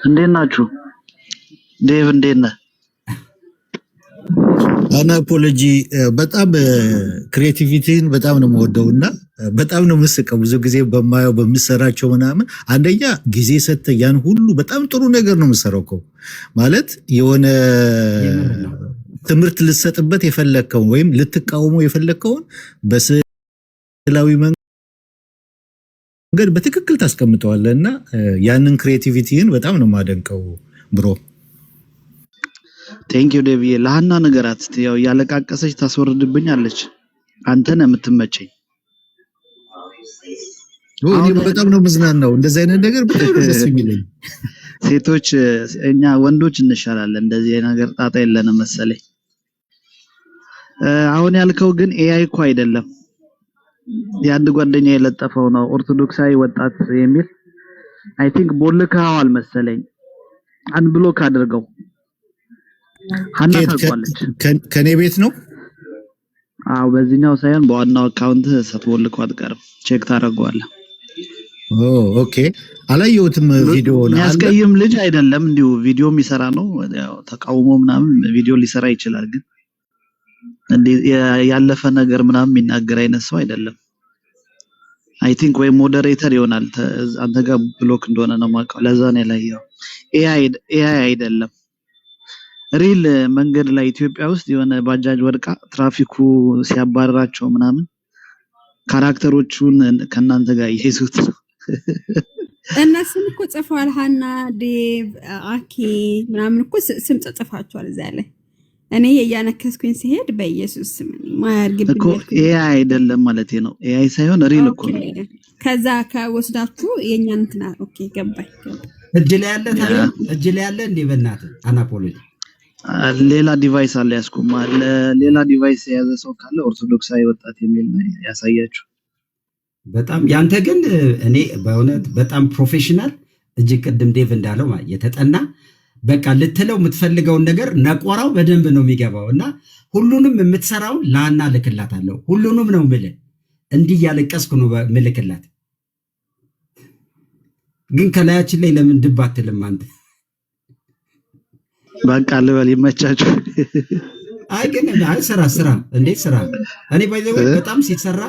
እንዴት ናችሁ? ዴቭ እንዴት ነህ? አናፖሎጂ በጣም ክሬቲቪቲን በጣም ነው የምወደውና በጣም ነው የምስቀው። ብዙ ጊዜ በማየው በምሰራቸው ምናምን አንደኛ ጊዜ ሰጥተህ ያን ሁሉ በጣም ጥሩ ነገር ነው የምሰራው እኮ ማለት የሆነ ትምህርት ልትሰጥበት የፈለግከውን ወይም ልትቃወመው የፈለግከውን በስዕላዊ መንገድ በትክክል ታስቀምጠዋለህ እና ያንን ክሬቲቪቲን በጣም ነው የማደንቀው ብሮ። ቴንክ ዩ ዴቪዬ። ለሃና ነገራት ያው ያለቃቀሰች ታስወርድብኛለች። አንተ ነህ የምትመቸኝ። እኔ በጣም ነው መዝናናው እንደዚህ አይነት ነገር በጣም ነው ደስ የሚለኝ። ሴቶች እኛ ወንዶች እንሻላለን። እንደዚህ አይነት ነገር ጣጣ የለንም መሰለኝ። አሁን ያልከው ግን ኤአይ እኮ አይደለም። የአንድ ጓደኛ የለጠፈው ነው ኦርቶዶክሳዊ ወጣት የሚል አይ ቲንክ ቦልካዋል መሰለኝ። አንብሎክ አድርገው። ሃና ታውቃለች። ከኔ ቤት ነው። አዎ በዚህኛው ሳይሆን በዋናው አካውንት ሰትቦልከው አትቀርም። ቼክ ታደርገዋለህ። ኦኬ አላየሁትም። ቪዲዮ ነው ያስቀይም ልጅ አይደለም። እንዲሁ ቪዲዮ የሚሰራ ነው። ያው ተቃውሞ ምናምን ቪዲዮ ሊሰራ ይችላል፣ ግን ያለፈ ነገር ምናምን የሚናገር አይነት ሰው አይደለም። አይ ቲንክ ወይ ሞዴሬተር ይሆናል። አንተ ጋር ብሎክ እንደሆነ ነው የማውቀው። ለዛ ነው ያላየው። ኤአይ አይደለም። ሪል መንገድ ላይ ኢትዮጵያ ውስጥ የሆነ ባጃጅ ወድቃ ትራፊኩ ሲያባርራቸው ምናምን ካራክተሮቹን ከናንተ ጋር ይይዙት ነው። እነሱም እኮ ጽፈዋል። ሃና፣ ዴቭ፣ አኬ ምናምን እኮ ስም ጽፋቸዋል እዛ ላይ። እኔ ያነከስኩኝ ሲሄድ በኢየሱስ ስም ማያርግብኝ እኮ ኤአይ አይደለም ማለት ነው። ኤአይ ሳይሆን ሪል እኮ ነው። ከዛ ከወስዳችሁ የኛን እንትና ኦኬ ገባኝ። እጅ ላይ ያለ እንዴ በእናትህ አናፖሎጂ ሌላ ዲቫይስ አለ ያስቆማል። ሌላ ዲቫይስ የያዘ ሰው ካለ ኦርቶዶክሳዊ ወጣት የሚል ያሳያችሁ። በጣም ያንተ ግን እኔ በእውነት በጣም ፕሮፌሽናል እጅግ ቅድም ዴቭ እንዳለው የተጠና በቃ ልትለው የምትፈልገውን ነገር ነቆራው በደንብ ነው የሚገባው እና ሁሉንም የምትሰራውን ለሃና ልክላታለሁ። ሁሉንም ነው ምልህ እንዲህ ያለቀስኩ ነው ምልክላት። ግን ከላያችን ላይ ለምን ድብ አትልም አንተ? በቃ ልበል ይመቻችሁ። አይ ግን አይ ስራ እንዴት ስራ እኔ ባይዘው በጣም ሲሰራ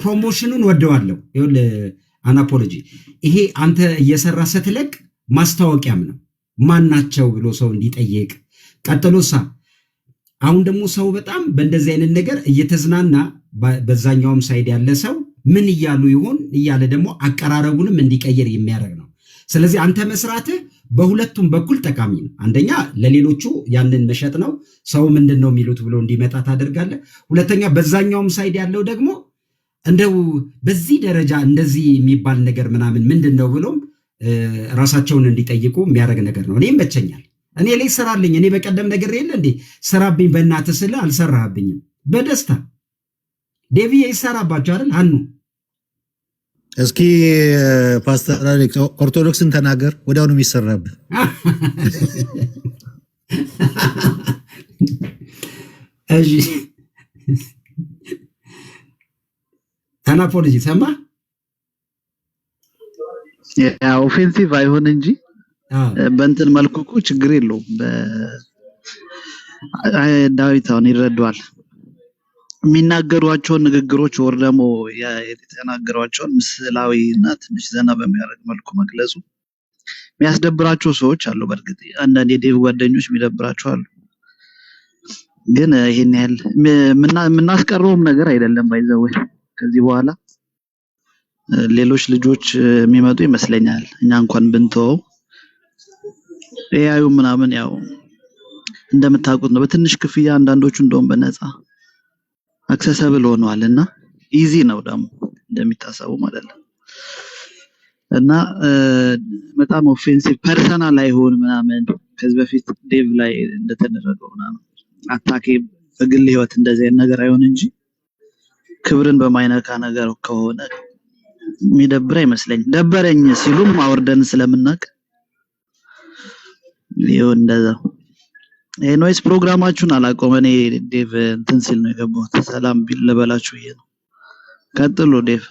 ፕሮሞሽኑን ወደዋለሁ። ይኸውልህ አናፖሎጂ ይሄ አንተ እየሰራ ስትለቅ ማስታወቂያም ነው። ማናቸው ብሎ ሰው እንዲጠይቅ ቀጥሎሳ አሁን ደግሞ ሰው በጣም በእንደዚህ አይነት ነገር እየተዝናና በዛኛውም ሳይድ ያለ ሰው ምን እያሉ ይሆን እያለ ደግሞ አቀራረቡንም እንዲቀየር የሚያደርግ ነው። ስለዚህ አንተ መስራትህ በሁለቱም በኩል ጠቃሚ ነው። አንደኛ ለሌሎቹ ያንን መሸጥ ነው። ሰው ምንድን ነው የሚሉት ብሎ እንዲመጣ ታደርጋለህ። ሁለተኛ በዛኛውም ሳይድ ያለው ደግሞ እንደው በዚህ ደረጃ እንደዚህ የሚባል ነገር ምናምን ምንድን ነው ብሎም ራሳቸውን እንዲጠይቁ የሚያደርግ ነገር ነው። እኔ ይመቸኛል። እኔ ላይ ስራልኝ። እኔ በቀደም ነገር የለ እንዴ ስራብኝ በእናትህ ስለ አልሰራህብኝም በደስታ ዴቪዬ ይሰራባቸው አይደል? አኑ እስኪ ፓስተር አሌክስ ኦርቶዶክስን ተናገር፣ ወዲያውኑ የሚሰራብህ። እሺ አናፖሎጂ ሰማ ያ ኦፌንሲቭ አይሆን እንጂ በእንትን መልኩ እኮ ችግር የለውም። ዳዊት አሁን ይረዳዋል የሚናገሯቸውን ንግግሮች ወር ደግሞ የተናገሯቸውን ምስላዊ እና ትንሽ ዘና በሚያደርግ መልኩ መግለጹ የሚያስደብራቸው ሰዎች አሉ። በእርግጥ አንዳንድ የዴቭ ጓደኞች የሚደብራቸው አሉ። ግን ይሄን ያህል የምናስቀረውም ነገር አይደለም። ባይዘው ከዚህ በኋላ ሌሎች ልጆች የሚመጡ ይመስለኛል። እኛ እንኳን ብንተው ኤአዩ ምናምን ያው እንደምታውቁት ነው። በትንሽ ክፍያ አንዳንዶቹ እንደውም በነፃ አክሰሰብል ሆነዋልና ኢዚ ነው ደግሞ እንደሚታሰቡ ማለት ነው። እና በጣም ኦፌንሲቭ ፐርሰናል አይሆን ምናምን ከዚህ በፊት ዴቭ ላይ እንደተደረገው ምናምን አታኬ በግል ህይወት እንደዚህ አይነት ነገር አይሆን እንጂ ክብርን በማይነካ ነገር ከሆነ የሚደብር አይመስለኝም። ደበረኝ ሲሉም አወርደን ስለምናቅ ይሁን እንደዛ። ኤኒዌይስ ፕሮግራማችሁን አላቆመ። እኔ ዴቭ እንትን ሲል ነው የገባሁት። ሰላም ቢል ለበላችሁ ይሄ ነው። ቀጥሉ ዴቭ።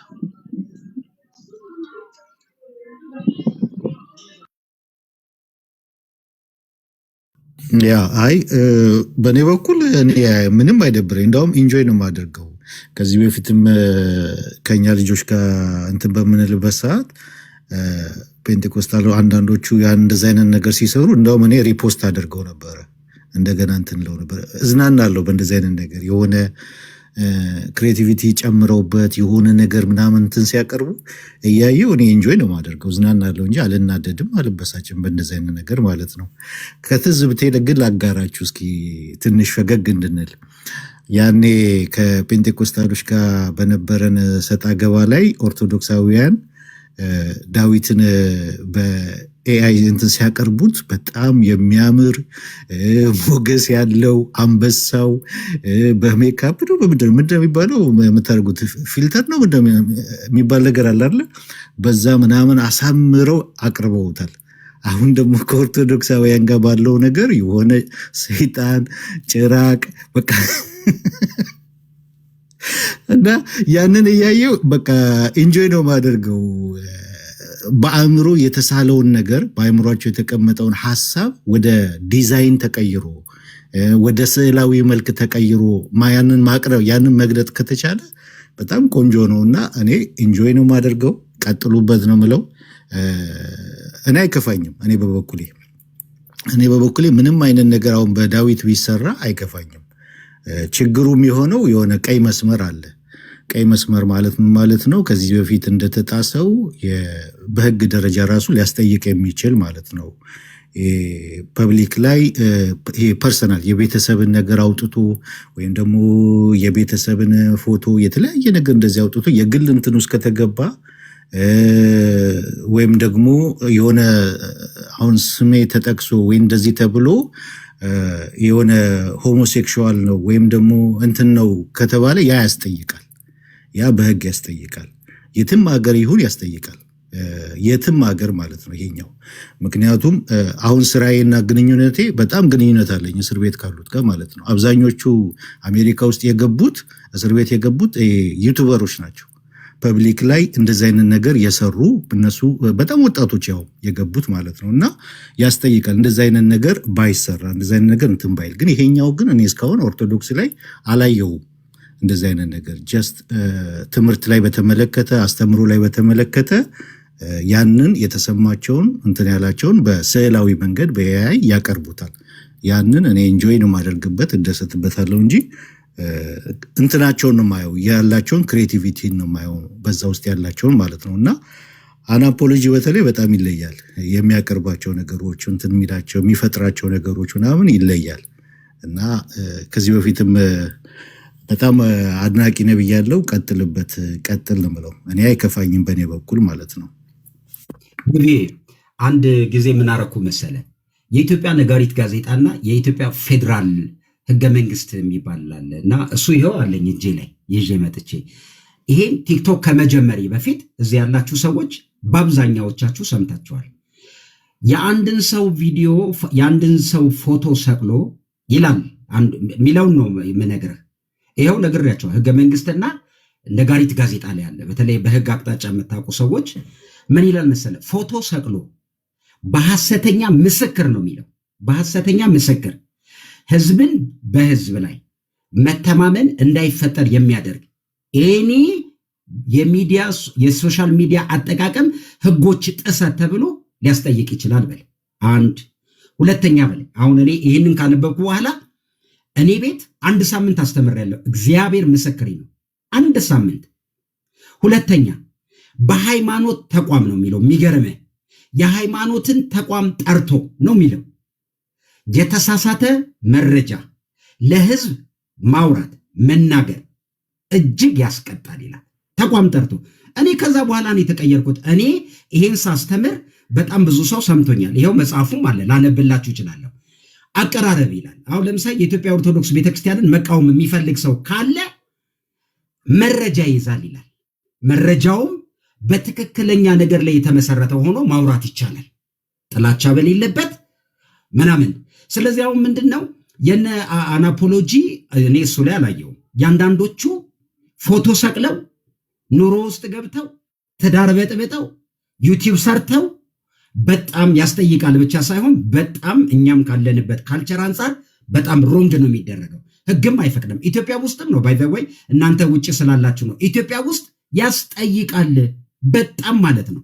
ያ አይ በእኔ በኩል እኔ ምንም አይደብረኝ፣ እንደውም ኢንጆይ ነው የማደርገው። ከዚህ በፊትም ከኛ ልጆች ጋር እንትን በምንልበት ሰዓት ፔንቴኮስታል አንዳንዶቹ ያን እንደዛ አይነት ነገር ሲሰሩ እንደውም እኔ ሪፖስት አድርገው ነበረ፣ እንደገና እንትን ለው ነበር። እዝናናለሁ በእንደዚህ አይነት ነገር የሆነ ክሬቲቪቲ ጨምረውበት የሆነ ነገር ምናምን እንትን ሲያቀርቡ እያየው እኔ ኢንጆይ ነው የማደርገው፣ እዝናናለሁ እንጂ አልናደድም፣ አልበሳጭም በእንደዚህ አይነት ነገር ማለት ነው። ከትዝብቴ ግን ላጋራችሁ እስኪ ትንሽ ፈገግ እንድንል። ያኔ ከፔንቴኮስታሎች ጋር በነበረን ሰጣ ገባ ላይ ኦርቶዶክሳውያን ዳዊትን በኤአይ እንትን ሲያቀርቡት በጣም የሚያምር ሞገስ ያለው አንበሳው በሜካፕ ነው ምንድን የሚባለው የምታደርጉት ፊልተር ነው የሚባል ነገር አለ አይደል? በዛ ምናምን አሳምረው አቅርበውታል። አሁን ደግሞ ከኦርቶዶክሳውያን ጋር ባለው ነገር የሆነ ሰይጣን ጭራቅ በቃ እና ያንን እያየው በቃ ኢንጆይ ነው ማደርገው። በአእምሮ የተሳለውን ነገር በአእምሯቸው የተቀመጠውን ሐሳብ ወደ ዲዛይን ተቀይሮ ወደ ስዕላዊ መልክ ተቀይሮ ያንን ማቅረብ ያንን መግለጥ ከተቻለ በጣም ቆንጆ ነውና እኔ ኢንጆይ ነው ማደርገው። ቀጥሉበት ነው ምለው። እኔ አይከፋኝም። እኔ በበኩሌ ምንም አይነት ነገር አሁን በዳዊት ቢሰራ አይከፋኝም። ችግሩ የሚሆነው የሆነ ቀይ መስመር አለ። ቀይ መስመር ማለት ምን ማለት ነው? ከዚህ በፊት እንደተጣሰው በህግ ደረጃ ራሱ ሊያስጠይቅ የሚችል ማለት ነው። ፐብሊክ ላይ ይሄ ፐርሰናል የቤተሰብን ነገር አውጥቶ ወይም ደግሞ የቤተሰብን ፎቶ የተለያየ ነገር እንደዚህ አውጥቶ የግል እንትን ውስጥ ከተገባ ወይም ደግሞ የሆነ አሁን ስሜ ተጠቅሶ ወይ እንደዚህ ተብሎ የሆነ ሆሞሴክሹዋል ነው ወይም ደግሞ እንትን ነው ከተባለ ያ ያስጠይቃል። ያ በህግ ያስጠይቃል። የትም ሀገር ይሁን ያስጠይቃል። የትም ሀገር ማለት ነው ይሄኛው። ምክንያቱም አሁን ስራዬና ግንኙነቴ በጣም ግንኙነት አለኝ እስር ቤት ካሉት ጋር ማለት ነው። አብዛኞቹ አሜሪካ ውስጥ የገቡት እስር ቤት የገቡት ዩቱበሮች ናቸው። ፐብሊክ ላይ እንደዚህ አይነት ነገር የሰሩ እነሱ በጣም ወጣቶች ያው የገቡት ማለት ነው። እና ያስጠይቃል እንደዚህ አይነት ነገር ባይሰራ እንደዚህ አይነት ነገር እንትን ባይል። ግን ይሄኛው ግን እኔ እስካሁን ኦርቶዶክስ ላይ አላየሁም እንደዚህ አይነት ነገር። ጀስት ትምህርት ላይ በተመለከተ አስተምሮ ላይ በተመለከተ ያንን የተሰማቸውን እንትን ያላቸውን በስዕላዊ መንገድ በኤአይ ያቀርቡታል። ያንን እኔ ኢንጆይ ነው የማደርግበት እደሰትበታለሁ እንጂ እንትናቸውን ነው የማየው፣ ያላቸውን ክሬቲቪቲ ነው የማየው በዛ ውስጥ ያላቸውን ማለት ነው። እና አናፖሎጂ በተለይ በጣም ይለያል። የሚያቀርባቸው ነገሮች እንትን የሚላቸው የሚፈጥራቸው ነገሮች ምናምን ይለያል። እና ከዚህ በፊትም በጣም አድናቂ ነህ ብያለሁ። ቀጥልበት፣ ቀጥል ነው የምለው። እኔ አይከፋኝም በእኔ በኩል ማለት ነው። ግቤ አንድ ጊዜ ምን አደረኩ መሰለ፣ የኢትዮጵያ ነጋሪት ጋዜጣና የኢትዮጵያ ፌዴራል ህገ መንግስት የሚባል አለ እና እሱ ይኸው አለኝ እጄ ላይ ይዤ መጥቼ ይሄን ቲክቶክ ከመጀመሪ በፊት እዚህ ያላችሁ ሰዎች በአብዛኛዎቻችሁ ሰምታችኋል። የአንድን ሰው ቪዲዮ የአንድን ሰው ፎቶ ሰቅሎ ይላል የሚለውን ነው የምነግርህ። ይኸው ነግሬያቸው ህገ መንግስትና ነጋሪት ጋዜጣ ላይ አለ። በተለይ በህግ አቅጣጫ የምታውቁ ሰዎች ምን ይላል መሰለ፣ ፎቶ ሰቅሎ በሐሰተኛ ምስክር ነው የሚለው። በሐሰተኛ ምስክር ህዝብን በህዝብ ላይ መተማመን እንዳይፈጠር የሚያደርግ ኤኒ የሚዲያ የሶሻል ሚዲያ አጠቃቀም ህጎች ጥሰት ተብሎ ሊያስጠይቅ ይችላል በል። አንድ ሁለተኛ በል። አሁን እኔ ይህንን ካነበብኩ በኋላ እኔ ቤት 1 ሳምንት አስተምሬያለሁ። እግዚአብሔር ምስክሬ ነው። 1 ሳምንት። ሁለተኛ በሃይማኖት ተቋም ነው የሚለው። የሚገርምህ የሃይማኖትን ተቋም ጠርቶ ነው የሚለው። የተሳሳተ መረጃ ለህዝብ ማውራት መናገር እጅግ ያስቀጣል ይላል። ተቋም ጠርቶ እኔ ከዛ በኋላ ነው የተቀየርኩት። እኔ ይሄን ሳስተምር በጣም ብዙ ሰው ሰምቶኛል። ይኸው መጽሐፉም አለ ላነብላችሁ እችላለሁ። አቀራረብ ይላል። አሁን ለምሳሌ የኢትዮጵያ ኦርቶዶክስ ቤተክርስቲያንን መቃወም የሚፈልግ ሰው ካለ መረጃ ይዛል ይላል። መረጃውም በትክክለኛ ነገር ላይ የተመሰረተ ሆኖ ማውራት ይቻላል፣ ጥላቻ በሌለበት ምናምን። ስለዚህ አሁን ምንድነው የነ አናፖሎጂ እኔ እሱ ላይ አላየውም። ያንዳንዶቹ ፎቶ ሰቅለው ኑሮ ውስጥ ገብተው ትዳር በጥብጠው ዩቲዩብ ሰርተው በጣም ያስጠይቃል ብቻ ሳይሆን በጣም እኛም ካለንበት ካልቸር አንጻር በጣም ሮንግ ነው የሚደረገው። ህግም አይፈቅድም። ኢትዮጵያ ውስጥም ነው ባይ ዘ ወይ እናንተ ውጭ ስላላችሁ ነው። ኢትዮጵያ ውስጥ ያስጠይቃል በጣም ማለት ነው።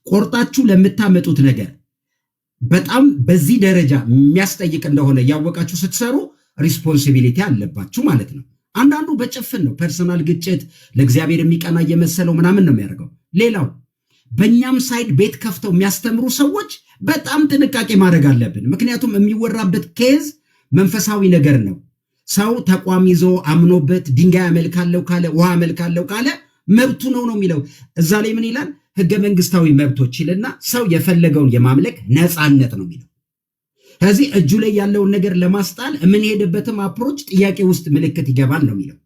ቆርጣችሁ ለምታመጡት ነገር በጣም በዚህ ደረጃ የሚያስጠይቅ እንደሆነ ያወቃችሁ ስትሰሩ ሪስፖንሲቢሊቲ አለባችሁ ማለት ነው። አንዳንዱ በጭፍን ነው ፐርሰናል ግጭት ለእግዚአብሔር የሚቀና እየመሰለው ምናምን ነው የሚያደርገው። ሌላው በእኛም ሳይድ ቤት ከፍተው የሚያስተምሩ ሰዎች በጣም ጥንቃቄ ማድረግ አለብን። ምክንያቱም የሚወራበት ኬዝ መንፈሳዊ ነገር ነው። ሰው ተቋም ይዞ አምኖበት ድንጋይ አመልካለሁ ካለ ውሃ አመልካለሁ ካለ መብቱ ነው የሚለው። እዛ ላይ ምን ይላል? ህገ መንግስታዊ መብቶች ይልና ሰው የፈለገውን የማምለክ ነፃነት ነው የሚለው። ከዚህ እጁ ላይ ያለውን ነገር ለማስጣል የምንሄድበትም አፕሮች ጥያቄ ውስጥ ምልክት ይገባል ነው የሚለው።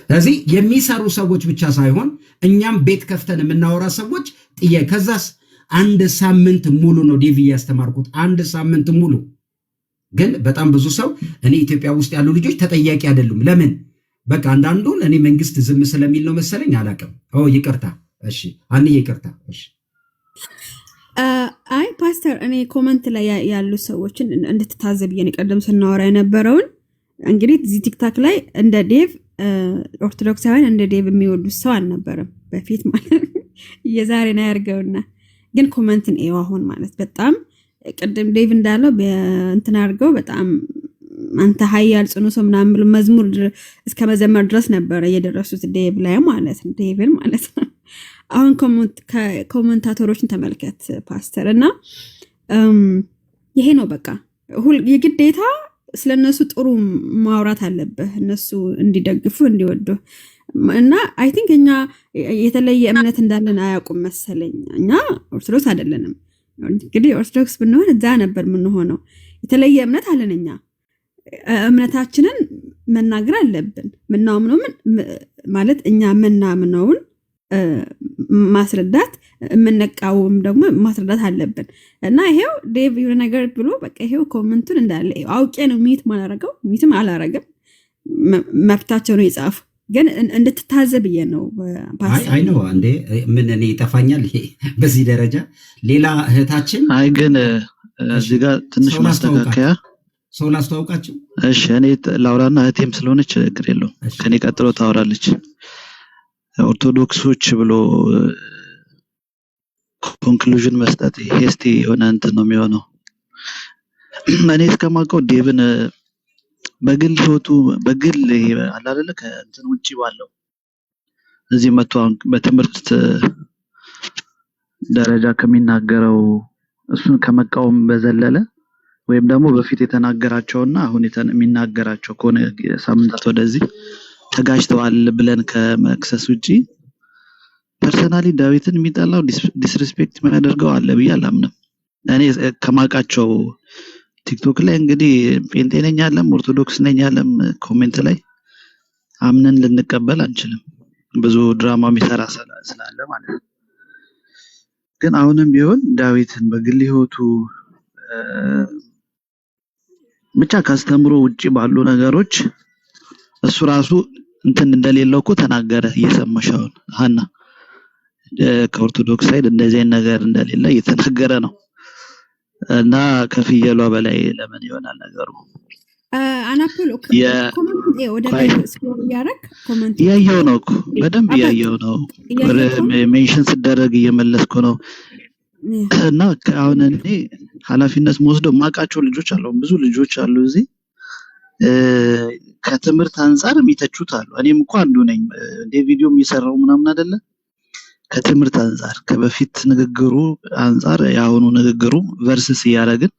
ስለዚህ የሚሰሩ ሰዎች ብቻ ሳይሆን እኛም ቤት ከፍተን የምናወራ ሰዎች ከዛስ 1 ሳምንት ሙሉ ነው ዴቪ ያስተማርኩት 1 ሳምንት ሙሉ። ግን በጣም ብዙ ሰው እኔ ኢትዮጵያ ውስጥ ያሉ ልጆች ተጠያቂ አይደሉም። ለምን? በቃ አንዳንዱን እኔ መንግስት ዝም ስለሚል ነው መሰለኝ አላውቅም። ይቅርታ እሺ፣ ይቅርታ እሺ። አይ ፓስተር፣ እኔ ኮመንት ላይ ያሉ ሰዎችን እንድትታዘብ ቀደም ስናወራ የነበረውን እንግዲህ እዚህ ቲክታክ ላይ እንደ ዴቭ ኦርቶዶክሳውያን እንደ ዴቭ የሚወዱት ሰው አልነበረም በፊት ማለት የዛሬን አያርገውና፣ ግን ኮመንትን ኤው አሁን ማለት በጣም ቅድም ዴቭ እንዳለው እንትን አድርገው በጣም አንተ ኃያል ጽኑ ሰው ምናምን ብሎ መዝሙር እስከ መዘመር ድረስ ነበረ የደረሱት ዴቭ ላይ ማለት ነው፣ ዴቭን ማለት ነው። አሁን ኮመንታተሮችን ተመልከት ፓስተር፣ እና ይሄ ነው በቃ የግዴታ ስለነሱ ጥሩ ማውራት አለብህ፣ እነሱ እንዲደግፉ እንዲወዱ። እና አይ ቲንክ እኛ የተለየ እምነት እንዳለን አያውቁም መሰለኝ። እኛ ኦርቶዶክስ አይደለንም። እንግዲህ ኦርቶዶክስ ብንሆን እዛ ነበር የምንሆነው። የተለየ እምነት አለን እኛ። እምነታችንን መናገር አለብን። ምናምነው ማለት እኛ ምናምነውን ማስረዳት፣ የምንቃወም ደግሞ ማስረዳት አለብን። እና ይሄው ዴቭ የሆነ ነገር ብሎ በቃ ይሄው ኮመንቱን እንዳለ አውቄ ነው ሚትም አላረገም፣ መብታቸው ነው የጻፉ። ግን እንድትታዘብ ብዬ ነው። አይ ነው እንዴ ምን እኔ ይጠፋኛል ይሄ በዚህ ደረጃ። ሌላ እህታችን አይ ግን እዚህ ጋር ትንሽ ማስተካከያ ሰው ላስተዋውቃችሁ። እሺ እኔ ላውራና እህቴም ስለሆነች ችግር የለውም ከኔ ቀጥሎ ታወራለች። ኦርቶዶክሶች ብሎ ኮንክሉዥን መስጠት ሄስቲ የሆነ እንትን ነው የሚሆነው። እኔ እስከማውቀው ዴቭን በግል ህይወቱ በግል አላደለ ከእንትን ውጪ ባለው እዚህ መጥቶ በትምህርት ደረጃ ከሚናገረው እሱን ከመቃወም በዘለለ ወይም ደግሞ በፊት የተናገራቸውና አሁን የሚናገራቸው ከሆነ ሳምንታት ወደዚህ ተጋጭተዋል ብለን ከመክሰስ ውጪ ፐርሰናሊ ዳዊትን የሚጠላው ዲስሪስፔክት የሚያደርገው አለ ብዬ አላምንም። እኔ ከማውቃቸው ቲክቶክ ላይ እንግዲህ ጴንጤ ነኝ ያለም ኦርቶዶክስ ነኝ ያለም ኮሜንት ላይ አምነን ልንቀበል አንችልም፣ ብዙ ድራማ የሚሰራ ስላለ ማለት ነው። ግን አሁንም ቢሆን ዳዊትን በግል ህይወቱ ብቻ ካስተምሮ ውጪ ባሉ ነገሮች እሱ ራሱ እንትን እንደሌለው እኮ ተናገረ። እየሰማሻው ሀና ከኦርቶዶክስ ሳይድ እንደዚህ አይነት ነገር እንደሌለ እየተናገረ ነው። እና ከፍየሏ በላይ ለምን ይሆናል ነገሩ? አናፖሎ ኮሜንት ወደ ስክሮል ያረክ ኮሜንት ያየው ነው እኮ በደንብ ያየው ነው። ሜንሽን ሲደረግ እየመለስኩ ነው። እና አሁን እኔ ኃላፊነት ወስደው ማቃቸው ልጆች አሉ፣ ብዙ ልጆች አሉ እዚህ ከትምህርት አንፃር የሚተቹት አሉ። እኔም እንኳን አንዱ ነኝ። እንደ ቪዲዮ የሚሰራው ምናምን አይደለ፣ ከትምህርት አንፃር ከበፊት ንግግሩ አንፃር ያሁኑ ንግግሩ ቨርስስ ያያረግን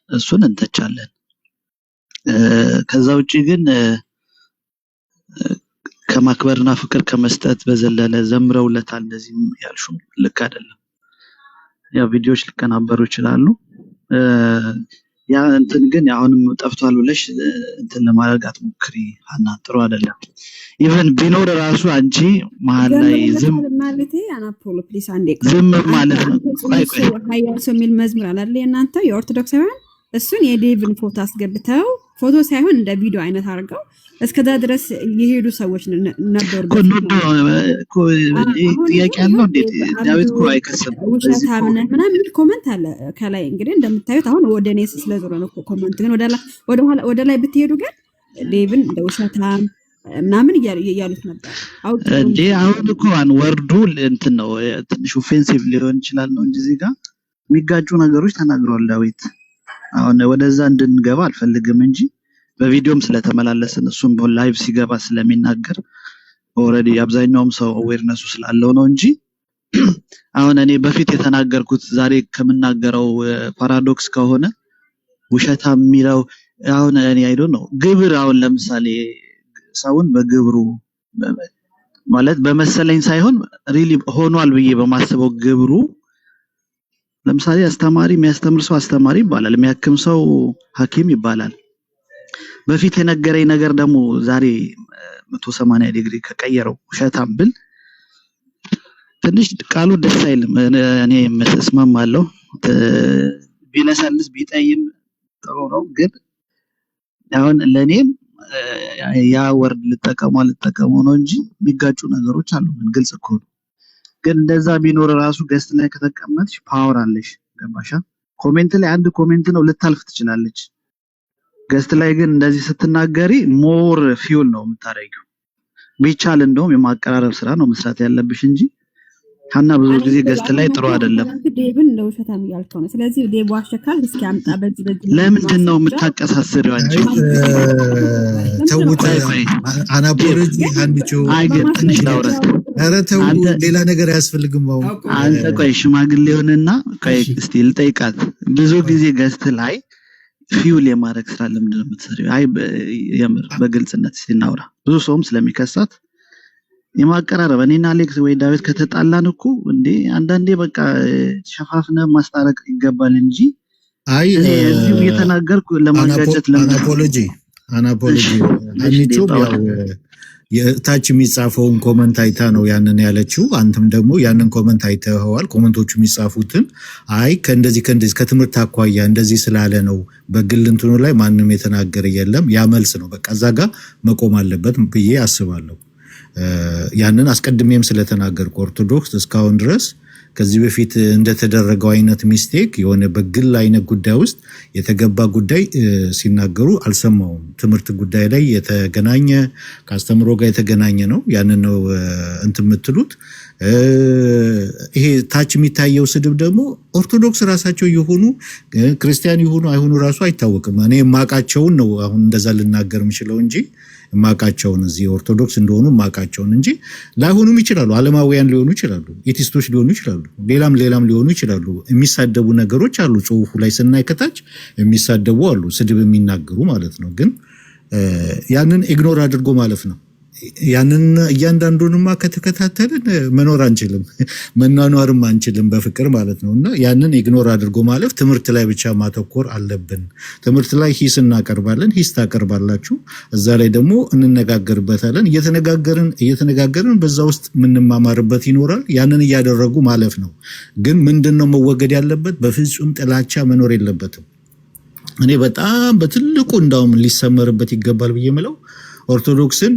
እሱን እንተቻለን። ከዛ ውጪ ግን ከማክበርና ፍቅር ከመስጠት በዘለለ ዘምረውለታል እንደዚህ ያልሹ ልክ አይደለም። ያው ቪዲዮዎች ሊቀናበሩ ይችላሉ። ያ እንትን ግን አሁንም ጠፍቷል ብለሽ እንትን ለማድረግ አትሞክሪ ሀና፣ ጥሩ አይደለም። ኢቭን ቢኖር ራሱ አንቺ መሀል ላይ ዝም ማለት አናፖሎ ፕሊስ አንዴ ዝም ማለት ነው። ሀያል ሰው የሚል መዝሙር አለ እናንተ የኦርቶዶክሳውያን፣ እሱን የዴቭን ፎቶ አስገብተው ፎቶ ሳይሆን እንደ ቪዲዮ አይነት አድርገው እስከዛ ድረስ የሄዱ ሰዎች ነበሩ። ጥያቄ ያለው እንዴት ዳዊት እኮ አይከስም ውሸታም ነህ ምናምን የሚል ኮመንት አለ ከላይ። እንግዲህ እንደምታዩት አሁን ወደ እኔ ስለዞረ ነው ኮመንት፣ ግን ወደ ላይ ብትሄዱ ግን ዴቭን እንደ ውሸታም ምናምን እያሉት ነበር። እንዴ አሁን እኮ ወርዱ እንትን ነው ትንሽ ኦፌንሲቭ ሊሆን ይችላል ነው እንጂ እዚህ ጋር የሚጋጩ ነገሮች ተናግሯል ዳዊት። አሁን ወደዛ እንድንገባ አልፈልግም እንጂ በቪዲዮም ስለተመላለስን እሱም ላይቭ ሲገባ ስለሚናገር ኦሬዲ አብዛኛውም ሰው አዌርነሱ ስላለው ነው እንጂ አሁን እኔ በፊት የተናገርኩት ዛሬ ከምናገረው ፓራዶክስ ከሆነ ውሸታም የሚለው አሁን እኔ አይዶ ነው ግብር አሁን ለምሳሌ ሰውን በግብሩ ማለት በመሰለኝ ሳይሆን ሪሊ ሆኗል ብዬ በማስበው ግብሩ ለምሳሌ አስተማሪ የሚያስተምር ሰው አስተማሪ ይባላል፣ የሚያክም ሰው ሐኪም ይባላል። በፊት የነገረኝ ነገር ደግሞ ዛሬ 180 ዲግሪ ከቀየረው ውሸታም ብል ትንሽ ቃሉ ደስ አይልም። እኔ መስማማለሁ ቢለሰልስ ቢጠይም ጥሩ ነው፣ ግን አሁን ለኔም ያ ወርድ ልጠቀመው ነው እንጂ የሚጋጩ ነገሮች አሉ። ምን ግልጽ እኮ ነው። ግን እንደዛ ቢኖር ራሱ ገስት ላይ ከተቀመጥሽ ፓወር አለሽ። ገባሻ? ኮሜንት ላይ አንድ ኮሜንት ነው ልታልፍ ትችላለች። ገስት ላይ ግን እንደዚህ ስትናገሪ ሞር ፊውል ነው የምታረጊው። ቢቻል እንደውም የማቀራረብ ስራ ነው መስራት ያለብሽ እንጂ ሀና ብዙ ጊዜ ገስት ላይ ጥሩ አይደለም። ዴቭን ለውሸታም ያልከው ነው። ስለዚህ ዴቭ ዋሸካል እስኪ አምጣ በዚህ ለምንድን ነው የምታቀሳስሪው አንቺ? ተውት አናፖሎጂ አንቺ አይገ ትንሽ ላውራት። ኧረ ተው ሌላ ነገር አያስፈልግም። አንተ ቆይ ሽማግሌ ሆነና ቆይ እስቲ ልጠይቃት። ብዙ ጊዜ ገስት ላይ ፊውል የማድረግ ስራ ለምንድን ነው የምትሰሪው? አይ የምር በግልጽነት ሲናውራ ብዙ ሰውም ስለሚከሳት የማቀራረብ እኔና አሌክስ ወይ ዳዊት ከተጣላን እኮ እንዴ አንዳንዴ በቃ ሸፋፍነ ማስታረቅ ይገባል እንጂ አይ እዚሁ እየተናገርኩ ለማጋጨት አናፖሎጂ አንቺው ያው የታች የሚጻፈውን ኮመንት አይታ ነው ያንን ያለችው። አንተም ደግሞ ያንን ኮመንት አይተኸዋል። ኮመንቶቹ የሚጻፉትን አይ ከእንደዚህ ከትምህርት አኳያ እንደዚህ ስላለ ነው በግል እንትኑ ላይ ማንም የተናገረ የለም። ያ መልስ ነው በቃ እዛ ጋር መቆም አለበት ብዬ አስባለሁ። ያንን አስቀድሜም ስለተናገርኩ ኦርቶዶክስ እስካሁን ድረስ ከዚህ በፊት እንደተደረገው አይነት ሚስቴክ የሆነ በግል አይነት ጉዳይ ውስጥ የተገባ ጉዳይ ሲናገሩ አልሰማውም። ትምህርት ጉዳይ ላይ የተገናኘ ከአስተምሮ ጋር የተገናኘ ነው። ያንን ነው እንትን የምትሉት። ይሄ ታች የሚታየው ስድብ ደግሞ ኦርቶዶክስ ራሳቸው የሆኑ ክርስቲያን የሆኑ አይሆኑ ራሱ አይታወቅም። እኔ የማውቃቸውን ነው አሁን እንደዛ ልናገር የምችለው እንጂ የማውቃቸውን እዚህ ኦርቶዶክስ እንደሆኑ የማውቃቸውን እንጂ ላይሆኑም ይችላሉ። ዓለማውያን ሊሆኑ ይችላሉ፣ ኤቲስቶች ሊሆኑ ይችላሉ፣ ሌላም ሊሆኑ ይችላሉ። የሚሳደቡ ነገሮች አሉ። ጽሁፉ ላይ ስናይ ከታች የሚሳደቡ አሉ፣ ስድብ የሚናገሩ ማለት ነው። ግን ያንን ኢግኖር አድርጎ ማለፍ ነው። ያንን እያንዳንዱንማ ከተከታተልን መኖር አንችልም፣ መኗኗርም አንችልም በፍቅር ማለት ነው። እና ያንን ኢግኖር አድርጎ ማለፍ፣ ትምህርት ላይ ብቻ ማተኮር አለብን። ትምህርት ላይ ሂስ እናቀርባለን፣ ሂስ ታቀርባላችሁ፣ እዛ ላይ ደግሞ እንነጋገርበታለን። እየተነጋገርን በዛ ውስጥ የምንማማርበት ይኖራል። ያንን እያደረጉ ማለፍ ነው። ግን ምንድነው መወገድ ያለበት? በፍጹም ጥላቻ መኖር የለበትም። እኔ በጣም በትልቁ እንዳውም ሊሰመርበት ይገባል ብዬ የምለው ኦርቶዶክስን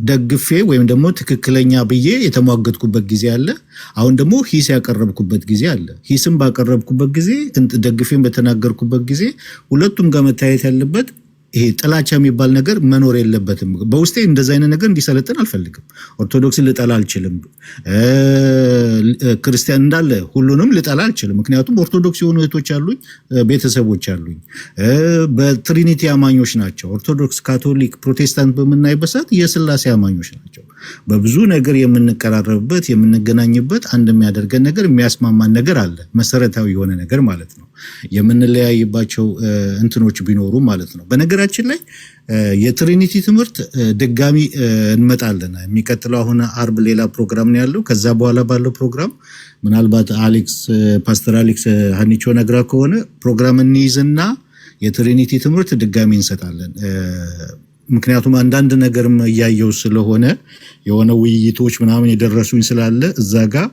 ደግፌ ወይም ደግሞ ትክክለኛ ብዬ የተሟገትኩበት ጊዜ አለ። አሁን ደግሞ ሂስ ያቀረብኩበት ጊዜ አለ። ሂስም ባቀረብኩበት ጊዜ ደግፌን በተናገርኩበት ጊዜ ሁለቱም ጋር መታየት ያለበት ይሄ ጥላቻ የሚባል ነገር መኖር የለበትም። በውስጤ እንደዛ አይነት ነገር እንዲሰለጥን አልፈልግም። ኦርቶዶክስን ልጠላ አልችልም። ክርስቲያን እንዳለ ሁሉንም ልጠላ አልችልም። ምክንያቱም ኦርቶዶክስ የሆኑ እህቶች አሉኝ፣ ቤተሰቦች አሉኝ። በትሪኒቲ አማኞች ናቸው። ኦርቶዶክስ፣ ካቶሊክ፣ ፕሮቴስታንት በምናይበት ሰዓት የስላሴ አማኞች ናቸው። በብዙ ነገር የምንቀራረብበት የምንገናኝበት አንድ የሚያደርገን ነገር የሚያስማማን ነገር አለ። መሰረታዊ የሆነ ነገር ማለት ነው። የምንለያይባቸው እንትኖች ቢኖሩ ማለት ነው። በነገራችን ላይ የትሪኒቲ ትምህርት ድጋሚ እንመጣለን። የሚቀጥለው አሁን አርብ ሌላ ፕሮግራም ነው ያለው። ከዛ በኋላ ባለው ፕሮግራም ምናልባት ፓስተር አሌክስ ሀኒቾ ነግራ ከሆነ ፕሮግራም እንይዝና የትሪኒቲ ትምህርት ድጋሚ እንሰጣለን። ምክንያቱም አንዳንድ ነገርም እያየው ስለሆነ የሆነ ውይይቶች ምናምን የደረሱኝ ስላለ እዛ ጋር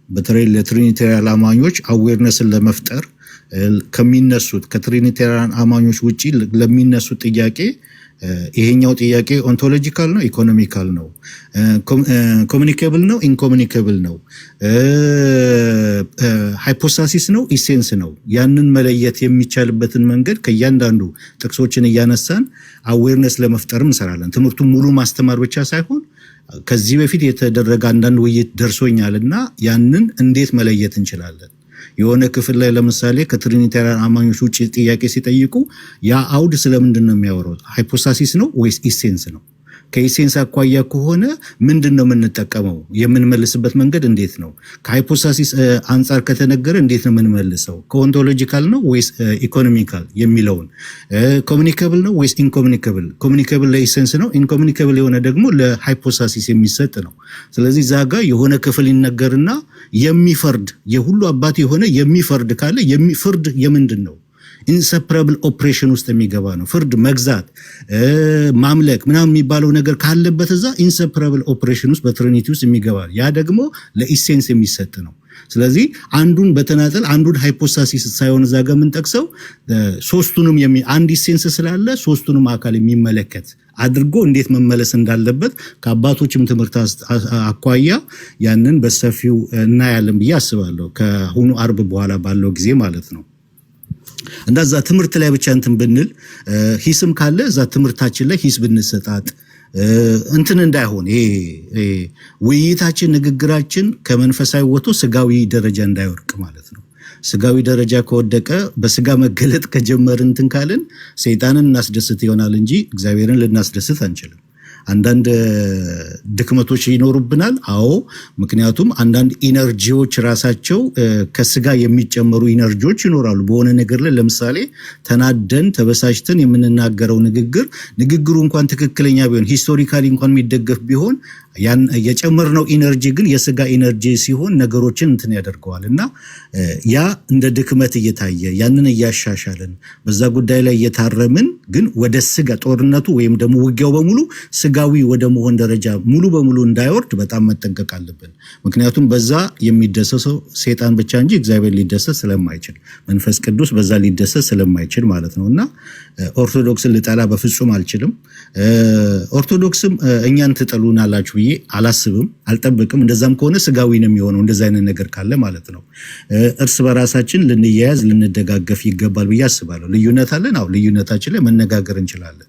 በተለይ ለትሪኒታሪያን አማኞች አዌርነስን ለመፍጠር ከሚነሱት ከትሪኒቴሪያን አማኞች ውጪ ለሚነሱት ጥያቄ ይሄኛው ጥያቄ ኦንቶሎጂካል ነው፣ ኢኮኖሚካል ነው፣ ኮሙኒኬብል ነው፣ ኢንኮሙኒኬብል ነው፣ ሃይፖስታሲስ ነው፣ ኢሴንስ ነው። ያንን መለየት የሚቻልበትን መንገድ ከእያንዳንዱ ጥቅሶችን እያነሳን አዌርነስ ለመፍጠርም እንሰራለን። ትምህርቱን ሙሉ ማስተማር ብቻ ሳይሆን ከዚህ በፊት የተደረገ አንዳንድ ውይይት ደርሶኛልና ያንን እንዴት መለየት እንችላለን። የሆነ ክፍል ላይ ለምሳሌ ከትሪኒቴሪያን አማኞች ውጪ ጥያቄ ሲጠይቁ ያ አውድ ስለምንድን ነው የሚያወራው? ሃይፖስታሲስ ነው ወይስ ኢሴንስ ነው? ከኢሴንስ አኳያ ከሆነ ምንድን ነው የምንጠቀመው? የምንመልስበት መንገድ እንዴት ነው? ከሃይፖስታሲስ አንጻር ከተነገረ እንዴት ነው የምንመልሰው? ከኦንቶሎጂካል ነው ወይስ ኢኮኖሚካል የሚለውን ኮሙኒኬብል ነው ወይስ ኢንኮሙኒኬብል? ኮሙኒኬብል ለኢሴንስ ነው፣ ኢንኮሙኒኬብል የሆነ ደግሞ ለሃይፖስታሲስ የሚሰጥ ነው። ስለዚህ እዛ ጋር የሆነ ክፍል ይነገርና የሚፈርድ የሁሉ አባት የሆነ የሚፈርድ ካለ ፍርድ የምንድን ነው? ኢንሰፕራብል ኦፕሬሽን ውስጥ የሚገባ ነው። ፍርድ፣ መግዛት፣ ማምለክ ምናምን የሚባለው ነገር ካለበት እዛ ኢንሰፕራብል ኦፕሬሽን ውስጥ በትሪኒቲ ውስጥ የሚገባ ያ ደግሞ ለኢሴንስ የሚሰጥ ነው። ስለዚህ አንዱን በተናጠል አንዱን ሃይፖስታሲስ ሳይሆን እዛ ጋር የምንጠቅሰው ሶስቱንም አንድ ኢሴንስ ስላለ ሶስቱንም አካል የሚመለከት አድርጎ እንዴት መመለስ እንዳለበት ከአባቶችም ትምህርት አኳያ ያንን በሰፊው እናያለን ብዬ አስባለሁ። ከአሁኑ አርብ በኋላ ባለው ጊዜ ማለት ነው። እንደዛ ትምህርት ላይ ብቻ እንትን ብንል ሂስም ካለ እዛ ትምህርታችን ላይ ሂስ ብንሰጣጥ እንትን እንዳይሆን ውይይታችን፣ ንግግራችን ከመንፈሳዊ ወጥቶ ስጋዊ ደረጃ እንዳይወርቅ ማለት ነው። ስጋዊ ደረጃ ከወደቀ በስጋ መገለጥ ከጀመርን እንትን ካልን ሰይጣንን እናስደስት ይሆናል እንጂ እግዚአብሔርን ልናስደስት አንችልም። አንዳንድ ድክመቶች ይኖሩብናል። አዎ፣ ምክንያቱም አንዳንድ ኢነርጂዎች ራሳቸው ከስጋ የሚጨመሩ ኢነርጂዎች ይኖራሉ። በሆነ ነገር ላይ ለምሳሌ ተናደን ተበሳጭተን የምንናገረው ንግግሩ እንኳን ትክክለኛ ቢሆን ሂስቶሪካሊ እንኳን የሚደገፍ ቢሆን ያን የጨመርነው ኢነርጂ ግን የስጋ ኢነርጂ ሲሆን ነገሮችን እንትን ያደርገዋል እና ያ እንደ ድክመት እየታየ ያንን እያሻሻልን በዛ ጉዳይ ላይ እየታረምን ግን ወደ ስጋ ጦርነቱ ወይም ደግሞ ውጊያው በሙሉ ስጋዊ ወደ መሆን ደረጃ ሙሉ በሙሉ እንዳይወርድ በጣም መጠንቀቅ አለብን። ምክንያቱም በዛ የሚደሰሰው ሰይጣን ብቻ እንጂ እግዚአብሔር ሊደሰስ ስለማይችል፣ መንፈስ ቅዱስ በዛ ሊደሰስ ስለማይችል ማለት ነውና ኦርቶዶክስን ልጠላ በፍጹም አልችልም። ኦርቶዶክስም እኛን ትጠሉናላችሁ ብዬ አላስብም፣ አልጠብቅም። እንደዛም ከሆነ ስጋዊ ነው የሚሆነው እንደዛ አይነት ነገር ካለ ማለት ነው። እርስ በራሳችን ልንያያዝ ልንደጋገፍ ይገባል ብዬ አስባለሁ። ልዩነት አለን። አዎ፣ ልዩነታችን ላይ መነጋገር እንችላለን።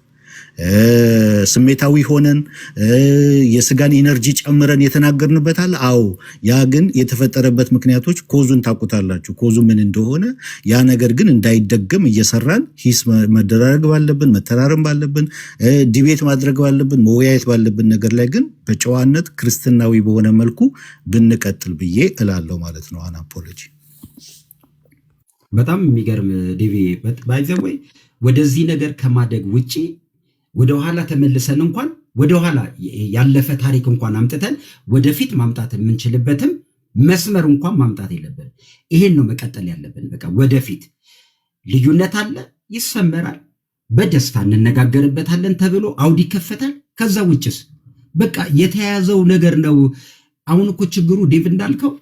ስሜታዊ ሆነን የስጋን ኢነርጂ ጨምረን የተናገርንበት አለ። አዎ፣ ያ ግን የተፈጠረበት ምክንያቶች ኮዙን ታውቁታላችሁ፣ ኮዙ ምን እንደሆነ። ያ ነገር ግን እንዳይደገም እየሰራን ሂስ መደራረግ ባለብን፣ መተራረም ባለብን፣ ዲቤት ማድረግ ባለብን፣ መወያየት ባለብን ነገር ላይ ግን በጨዋነት ክርስትናዊ በሆነ መልኩ ብንቀጥል ብዬ እላለሁ ማለት ነው። አናፖሎጂ በጣም የሚገርም ዲቪ ባይዘወይ ወደዚህ ነገር ከማደግ ውጪ ወደኋላ ተመልሰን እንኳን ወደኋላ ያለፈ ታሪክ እንኳን አምጥተን ወደፊት ማምጣት የምንችልበትም መስመር እንኳን ማምጣት የለብን። ይሄን ነው መቀጠል ያለብን። በቃ ወደፊት ልዩነት አለ፣ ይሰመራል፣ በደስታ እንነጋገርበታለን ተብሎ አውድ ይከፈታል። ከዛ ውጭስ በቃ የተያያዘው ነገር ነው። አሁን እኮ ችግሩ ዴቭ እንዳልከው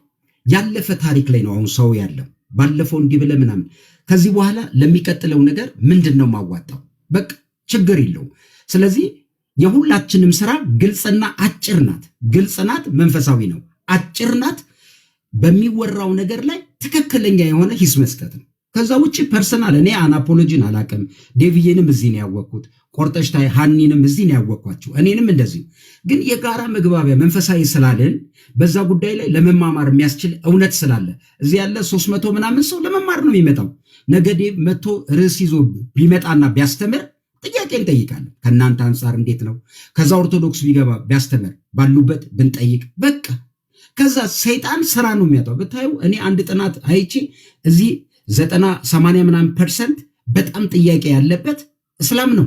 ያለፈ ታሪክ ላይ ነው አሁን ሰው ያለው። ባለፈው እንዲህ ብለህ ምናምን ከዚህ በኋላ ለሚቀጥለው ነገር ምንድን ነው ማዋጣው? በቃ ችግር የለውም። ስለዚህ የሁላችንም ስራ ግልጽና አጭር ናት። ግልጽ ናት፣ መንፈሳዊ ነው። አጭር ናት፣ በሚወራው ነገር ላይ ትክክለኛ የሆነ ሂስ መስጠት ነው። ከዛ ውጭ ፐርሰናል እኔ አናፖሎጂን አላቅም። ዴቪዬንም እዚህ ነው ያወቅኩት፣ ቆርጠሽታይ ሃኒንም እዚህ ነው ያወቅኳቸው፣ እኔንም እንደዚህ። ግን የጋራ መግባቢያ መንፈሳዊ ስላለን በዛ ጉዳይ ላይ ለመማማር የሚያስችል እውነት ስላለ እዚህ ያለ 300 ምናምን ሰው ለመማር ነው የሚመጣው። ነገ ዴቭ መጥቶ ርዕስ ይዞ ቢመጣና ቢያስተምር ጥያቄ እንጠይቃለን። ከእናንተ አንጻር እንዴት ነው? ከዛ ኦርቶዶክስ ቢገባ ቢያስተምር ባሉበት ብንጠይቅ በቃ። ከዛ ሰይጣን ስራ ነው የሚያጣው። ብታዩ እኔ አንድ ጥናት አይቼ እዚህ 90-80 ምናምን % በጣም ጥያቄ ያለበት እስላም ነው።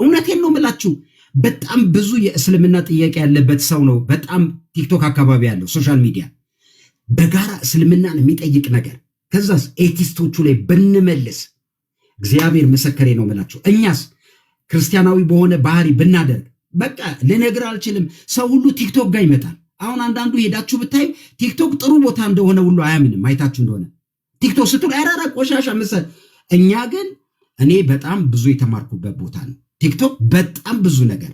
እውነቴን ነው የምላችሁ። በጣም ብዙ የእስልምና ጥያቄ ያለበት ሰው ነው። በጣም ቲክቶክ አካባቢ ያለው ሶሻል ሚዲያ በጋራ እስልምናን የሚጠይቅ ነገር ከዛስ ኤቲስቶቹ ላይ ብንመልስ እግዚአብሔር ምስክሬ ነው የምላችሁ። እኛስ ክርስቲያናዊ በሆነ ባህሪ ብናደርግ በቃ ልነግር አልችልም። ሰው ሁሉ ቲክቶክ ጋር ይመጣል። አሁን አንዳንዱ ሄዳችሁ ብታይ ቲክቶክ ጥሩ ቦታ እንደሆነ ሁሉ አያምንም። አይታችሁ እንደሆነ ቲክቶክ ስትሉ ያራራ ቆሻሻ መሰል። እኛ ግን እኔ በጣም ብዙ የተማርኩበት ቦታ ነው ቲክቶክ። በጣም ብዙ ነገር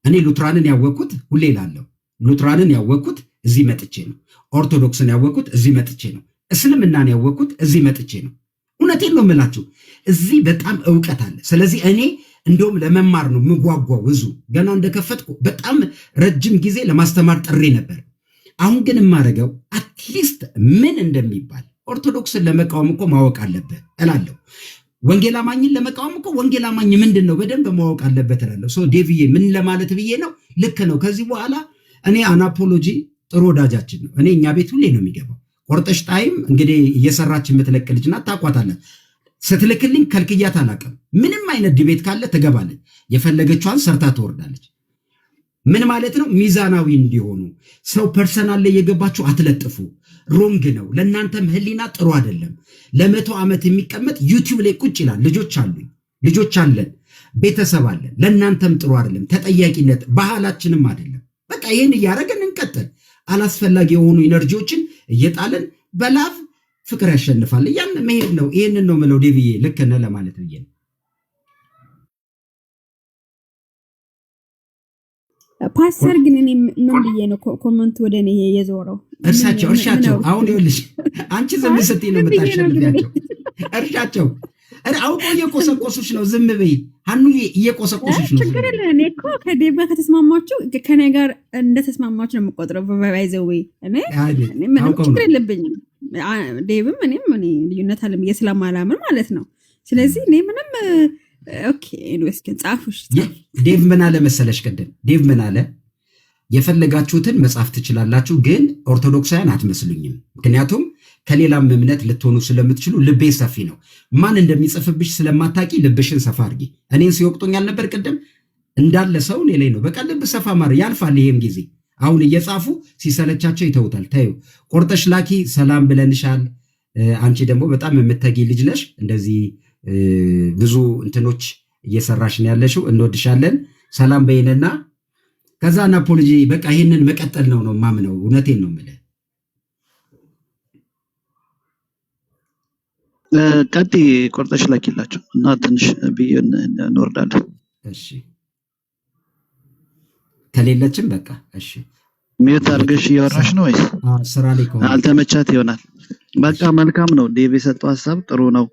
እኔ ሉትራንን ያወቅኩት ሁሌ ላለሁ ሉትራንን ያወቅኩት እዚህ መጥቼ ነው። ኦርቶዶክስን ያወቅኩት እዚህ መጥቼ ነው። እስልምናን ያወቅኩት እዚህ መጥቼ ነው። እውነቴን ነው የምላችሁ፣ እዚህ በጣም እውቀት አለ። ስለዚህ እኔ እንደውም ለመማር ነው ምጓጓው። ብዙ ገና እንደከፈትኩ በጣም ረጅም ጊዜ ለማስተማር ጥሬ ነበር። አሁን ግን የማደርገው አትሊስት ምን እንደሚባል ኦርቶዶክስን ለመቃወም እኮ ማወቅ አለበት እላለሁ። ወንጌል አማኝን ለመቃወም እኮ ወንጌል አማኝ ምንድን ነው በደንብ ማወቅ አለበት እላለሁ። ዴቪዬ ምን ለማለት ብዬ ነው? ልክ ነው። ከዚህ በኋላ እኔ አናፖሎጂ ጥሩ ወዳጃችን ነው። እኔ እኛ ቤት ሁሌ ነው የሚገባው። ቆርጠሽ ጣይም እንግዲህ እየሰራች የምትለቅ ልጅ ናት፣ ታውቋታለህ። ስትልክልኝ ከልክያት አላውቅም። ምንም አይነት ዲቤት ካለ ትገባለች፣ የፈለገችዋን ሰርታ ትወርዳለች። ምን ማለት ነው? ሚዛናዊ እንዲሆኑ ሰው ፐርሰናል ላይ የገባችሁ አትለጥፉ። ሮንግ ነው። ለእናንተም ህሊና ጥሩ አይደለም። ለ100 ዓመት የሚቀመጥ ዩቲዩብ ላይ ቁጭ ይላል። ልጆች አሉኝ፣ ልጆች አለን፣ ቤተሰብ አለን። ለእናንተም ጥሩ አይደለም። ተጠያቂነት ባህላችንም አይደለም። በቃ ይህን እያደረግን እንቀጥል። አላስፈላጊ የሆኑ ኢነርጂዎችን እየጣልን በላቭ ፍቅር ያሸንፋል። ያን መሄድ ነው። ይህንን ነው ምለው። ዴቪዬ ልክ ነህ ለማለት ብዬ ነው። ፓስተር ግን እኔ ምን ብዬ ነው ኮመንት ወደ እኔ የዞረው? እርሻቸው አሁን ይኸውልሽ፣ አንቺ ዝም ስትይ ነው የምታሸንፊያቸው። እርሻቸው አውቀው እየቆሰቆሱሽ ነው። ዝም በይ ሀኑዬ፣ እየቆሰቆሱሽ ነው። ችግር የለም። እኔ እኮ ከዴቭ ጋር ከተስማማችሁ ከኔ ጋር እንደተስማማችሁ ነው የምቆጥረው። በባይዘዌ እኔ ምንም ችግር የለብኝም። ዴቭም እኔም ልዩነት አለ ብዬ ስለማላምን ማለት ነው። ስለዚህ እኔ ምንም ኦኬ። ኤኒዌይስ ግን ጻፉሽ። ዴቭ ምን አለ መሰለሽ? ቅድም ዴቭ ምን አለ? የፈለጋችሁትን መጻፍ ትችላላችሁ፣ ግን ኦርቶዶክሳውያን አትመስሉኝም። ምክንያቱም ከሌላም እምነት ልትሆኑ ስለምትችሉ ልቤ ሰፊ ነው። ማን እንደሚጽፍብሽ ስለማታቂ ልብሽን ሰፋ አድርጊ። እኔን ሲወቅጡኛል ነበር ቅድም እንዳለ ሰው እኔ ላይ ነው። በቃ ልብ ሰፋ ማር ያልፋል። ይሄም ጊዜ አሁን እየጻፉ ሲሰለቻቸው ይተውታል። ታዩ ቆርጠሽ ላኪ። ሰላም ብለንሻል። አንቺ ደግሞ በጣም የምትተጊ ልጅ ነሽ። እንደዚህ ብዙ እንትኖች እየሰራሽ ነው ያለሽው። እንወድሻለን። ሰላም በይነና ከዛ አናፖሎጂ በቃ ይሄንን መቀጠል ነው ማምነው። እውነቴን ነው የምልህ። ቀጥ ቆርጠሽ ላኪላቸው እና ትንሽ ብዬን እንወርዳለን። እሺ ከሌለችም በቃ እሺ። ሚዩት አድርገሽ እያወራሽ ነው ወይስ ስራ ላይ ከሆነ አልተመቻት ይሆናል? በቃ መልካም ነው። ዴቭ የሰጠው ሀሳብ ጥሩ ነው።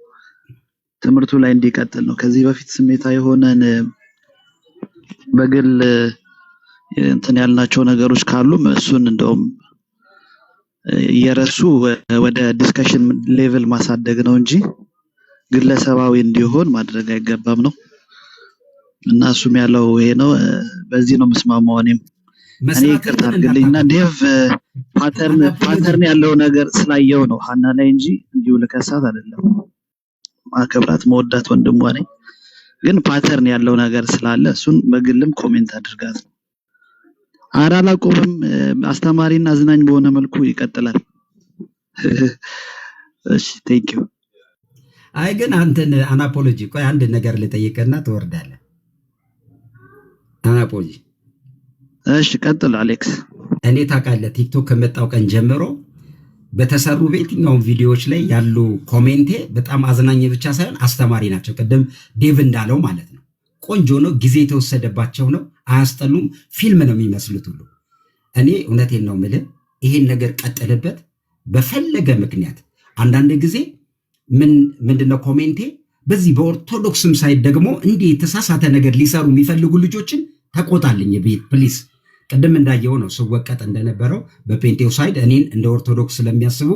ትምህርቱ ላይ እንዲቀጥል ነው። ከዚህ በፊት ስሜታ የሆነን በግል እንትን ያልናቸው ነገሮች ካሉ እሱን እንደውም እየረሱ ወደ ዲስከሽን ሌቭል ማሳደግ ነው እንጂ ግለሰባዊ እንዲሆን ማድረግ አይገባም ነው። እና እሱም ያለው ይሄ ነው። በዚህ ነው መስማማው። እኔ ይቅርታ አድርግልኝና ዴቭ ፓተርን ያለው ነገር ስላየው ነው ሀና ላይ እንጂ እንዲሁ ልከሳት አይደለም። ማከብራት መወዳት ወንድሟ ነኝ፣ ግን ፓተርን ያለው ነገር ስላለ እሱን በግልም ኮሜንት አድርጋት። ኧረ አላቆምም። አስተማሪና አዝናኝ በሆነ መልኩ ይቀጥላል። እሺ ቴንክ ዩ። አይ ግን አንተን አናፖሎጂ ቆይ አንድ ነገር ልጠይቅና ትወርዳለህ። አናፖሎጂ እሺ ቀጥል አሌክስ። እኔ ታውቃለህ ቲክቶክ ከመጣው ቀን ጀምሮ በተሰሩ በየትኛውም ቪዲዮዎች ላይ ያሉ ኮሜንቴ በጣም አዝናኝ ብቻ ሳይሆን አስተማሪ ናቸው። ቅድም ዴቭ እንዳለው ማለት ነው። ቆንጆ ነው፣ ጊዜ የተወሰደባቸው ነው፣ አያስጠሉም፣ ፊልም ነው የሚመስሉት ሁሉ። እኔ እውነቴን ነው የምልህ፣ ይሄን ነገር ቀጥልበት በፈለገ ምክንያት። አንዳንድ ጊዜ ምንድነው ኮሜንቴ በዚህ በኦርቶዶክስም ሳይድ ደግሞ እንዲህ የተሳሳተ ነገር ሊሰሩ የሚፈልጉ ልጆችን ተቆጣልኝ ፕሊስ። ቅድም እንዳየው ነው ስወቀጥ እንደነበረው በፔንቴው ሳይድ እኔን እንደ ኦርቶዶክስ ስለሚያስቡ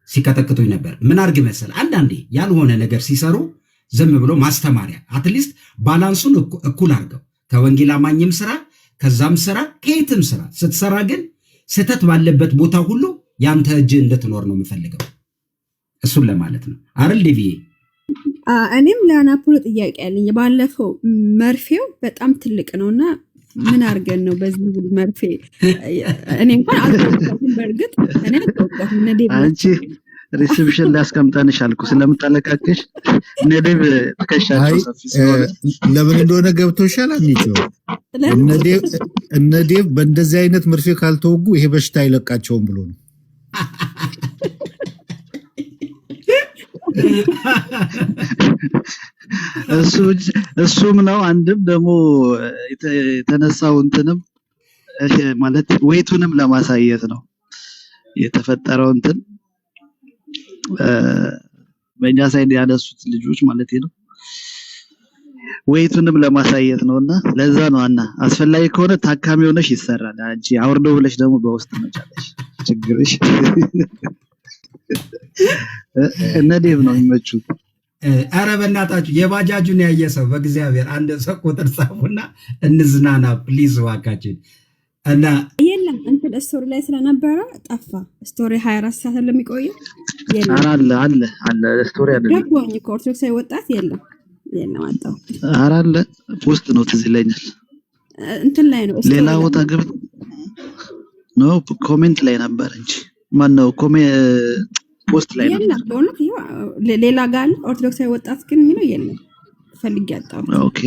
ሲቀጠቅጡኝ ነበር። ምን አርግ መሰል አንዳንዴ ያልሆነ ነገር ሲሰሩ ዝም ብሎ ማስተማሪያ አትሊስት ባላንሱን እኩል አድርገው ከወንጌል አማኝም ስራ ከዛም ስራ ከየትም ስራ ስትሰራ ግን ስህተት ባለበት ቦታ ሁሉ ያንተ እጅ እንድትኖር ነው የምፈልገው። እሱን ለማለት ነው አይደል ዴቪዬ? እኔም ለአናፖሎ ጥያቄ ያለኝ ባለፈው መርፌው በጣም ትልቅ ነውና ምን አድርገን ነው በዚህ መርፌ? እኔ እንኳን አልተወቀኩም። በእርግጥ እኔ አልተወቀኩም። ነዴብ አንቺ ሪሴፕሽን ላስቀምጠንሽ አልኩ ስለምታለቃቅሽ ነዴብ ተከሻቸው ሰፊ ስለሆነ ለምን እንደሆነ ገብቶሻል። አንቺ ነዴብ በእንደዚህ አይነት መርፌ ካልተወጉ ይሄ በሽታ አይለቃቸውም ብሎ ነው። እሱም ነው አንድም ደግሞ የተነሳው እንትንም ማለት ዌይቱንም ለማሳየት ነው የተፈጠረው እንትን በእኛ ሳይድ ያነሱት ልጆች ማለት ነው ዌይቱንም ለማሳየት ነውና ለዛ ነው አና አስፈላጊ ከሆነ ታካሚ ሆነሽ ይሰራል አንቺ አውርዶ ብለሽ ደግሞ በውስጥ መጫለሽ ችግርሽ እነዴም ነው የሚመቹት ኧረ በእናታችሁ የባጃጁን ያየ ሰው በእግዚአብሔር አንድ ሰው ቁጥር ጻፉና እንዝናና ፕሊዝ ዋካችን እና የለም እንትን ስቶሪ ላይ ስለነበረ ጠፋ ስቶሪ 24 ሰዓት ለሚቆየው የለም አለ ስቶሪ አይደለም ገባኝ ከኦርቶዶክሳዊ ወጣት የለም አጣው አራለ ፖስት ነው ትዝ ይለኛል እንትን ላይ ነው ሌላ ቦታ ግብ ነው ኮሜንት ላይ ነበር እንጂ ማን ነው ፖስት ላይ ነው የለም በእውነት ሌላ ጋር ኦርቶዶክሳዊ ወጣት ግን የሚለው የለም ፈልግ ያጣው ኦኬ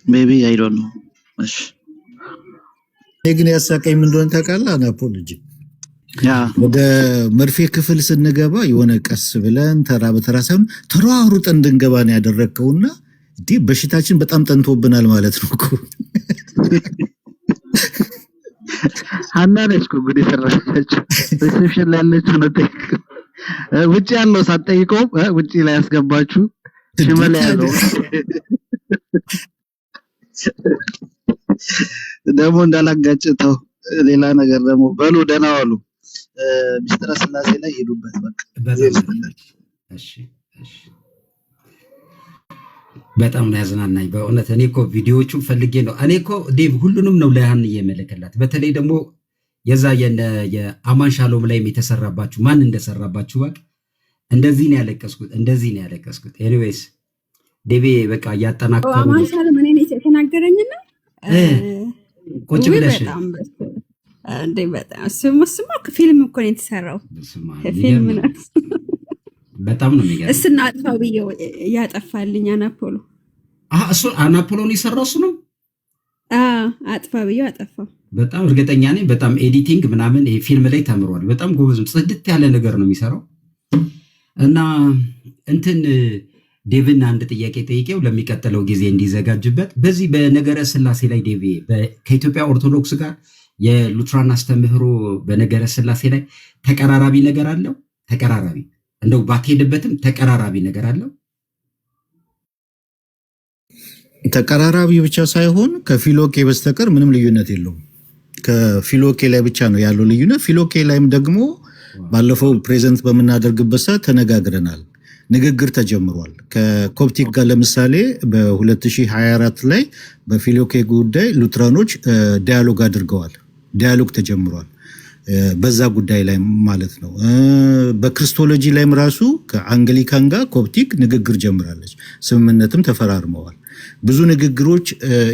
ሜቢ አይ ዶንት ኖ እሺ ግን ያሳቀኝ ምን እንደሆነ ታውቃለህ አናፖሎጂ ያ ወደ መርፌ ክፍል ስንገባ የሆነ ቀስ ብለን ተራ በተራ ሳይሆን ተሯሩጠን እንድንገባ ነው ያደረከውና እንዴ በሽታችን በጣም ጠንቶብናል ማለት ነው እኮ አናነስኩ ጉዲ ሰራች ሪሴፕሽን ላይ ያለችው ነው ውጪ ያለው ሳትጠይቀው ውጪ ላይ ያስገባችሁ ሽመላ ያለው ደግሞ እንዳላጋጭተው ሌላ ነገር ደግሞ በሉ ደህና ዋሉ ሚስተር ስላሴ ላይ ሄዱበት በቃ እሺ በጣም ነው ያዝናናኝ በእውነት እኔ እኮ ቪዲዮዎቹን ፈልጌ ነው እኔ እኮ ዴቭ ሁሉንም ነው ለያን እየመለከላት በተለይ ደግሞ የዛ የአማን ሻሎም ላይ የተሰራባችሁ ማን እንደሰራባችሁ በቃ እንደዚህ ነው ያለቀስኩት ኤኒዌይስ ዴቭ በቃ ያጠናከሩ አማን ሻሎም እኔ ነኝ የተናገረኝና ቁጭ ብለሽ እንዴ በጣም ስማ ፊልም እኮ ነው የተሰራው ፊልም ነው በጣም ነው የሚገርም እስና አጥፋው ብዬው ያጠፋልኝ አናፖሎ እሱ አናፖሎን የሰራው እሱ ነው አጥፋ ብዬው አጠፋው በጣም እርግጠኛ ነኝ በጣም ኤዲቲንግ ምናምን ይሄ ፊልም ላይ ተምሯል በጣም ጎበዝ ጽድት ያለ ነገር ነው የሚሰራው እና እንትን ዴቭን አንድ ጥያቄ ጠይቄው ለሚቀጥለው ጊዜ እንዲዘጋጅበት በዚህ በነገረ ስላሴ ላይ ዴቭ ከኢትዮጵያ ኦርቶዶክስ ጋር የሉትራን አስተምህሮ በነገረ ስላሴ ላይ ተቀራራቢ ነገር አለው ተቀራራቢ እንደው ባትሄድበትም ተቀራራቢ ነገር አለው ተቀራራቢ ብቻ ሳይሆን ከፊሎኬ በስተቀር ምንም ልዩነት የለውም ከፊሎኬ ላይ ብቻ ነው ያለው ልዩነት ፊሎኬ ላይም ደግሞ ባለፈው ፕሬዘንት በመናደርግበት ሰዓት ተነጋግረናል ንግግር ተጀምሯል ከኮፕቲክ ጋር ለምሳሌ በ2024 ላይ በፊሎኬ ጉዳይ ሉትራኖች ዳያሎግ አድርገዋል ዳያሎግ ተጀምሯል በዛ ጉዳይ ላይ ማለት ነው በክርስቶሎጂ ላይም ራሱ ከአንግሊካን ጋር ኮፕቲክ ንግግር ጀምራለች ስምምነትም ተፈራርመዋል ብዙ ንግግሮች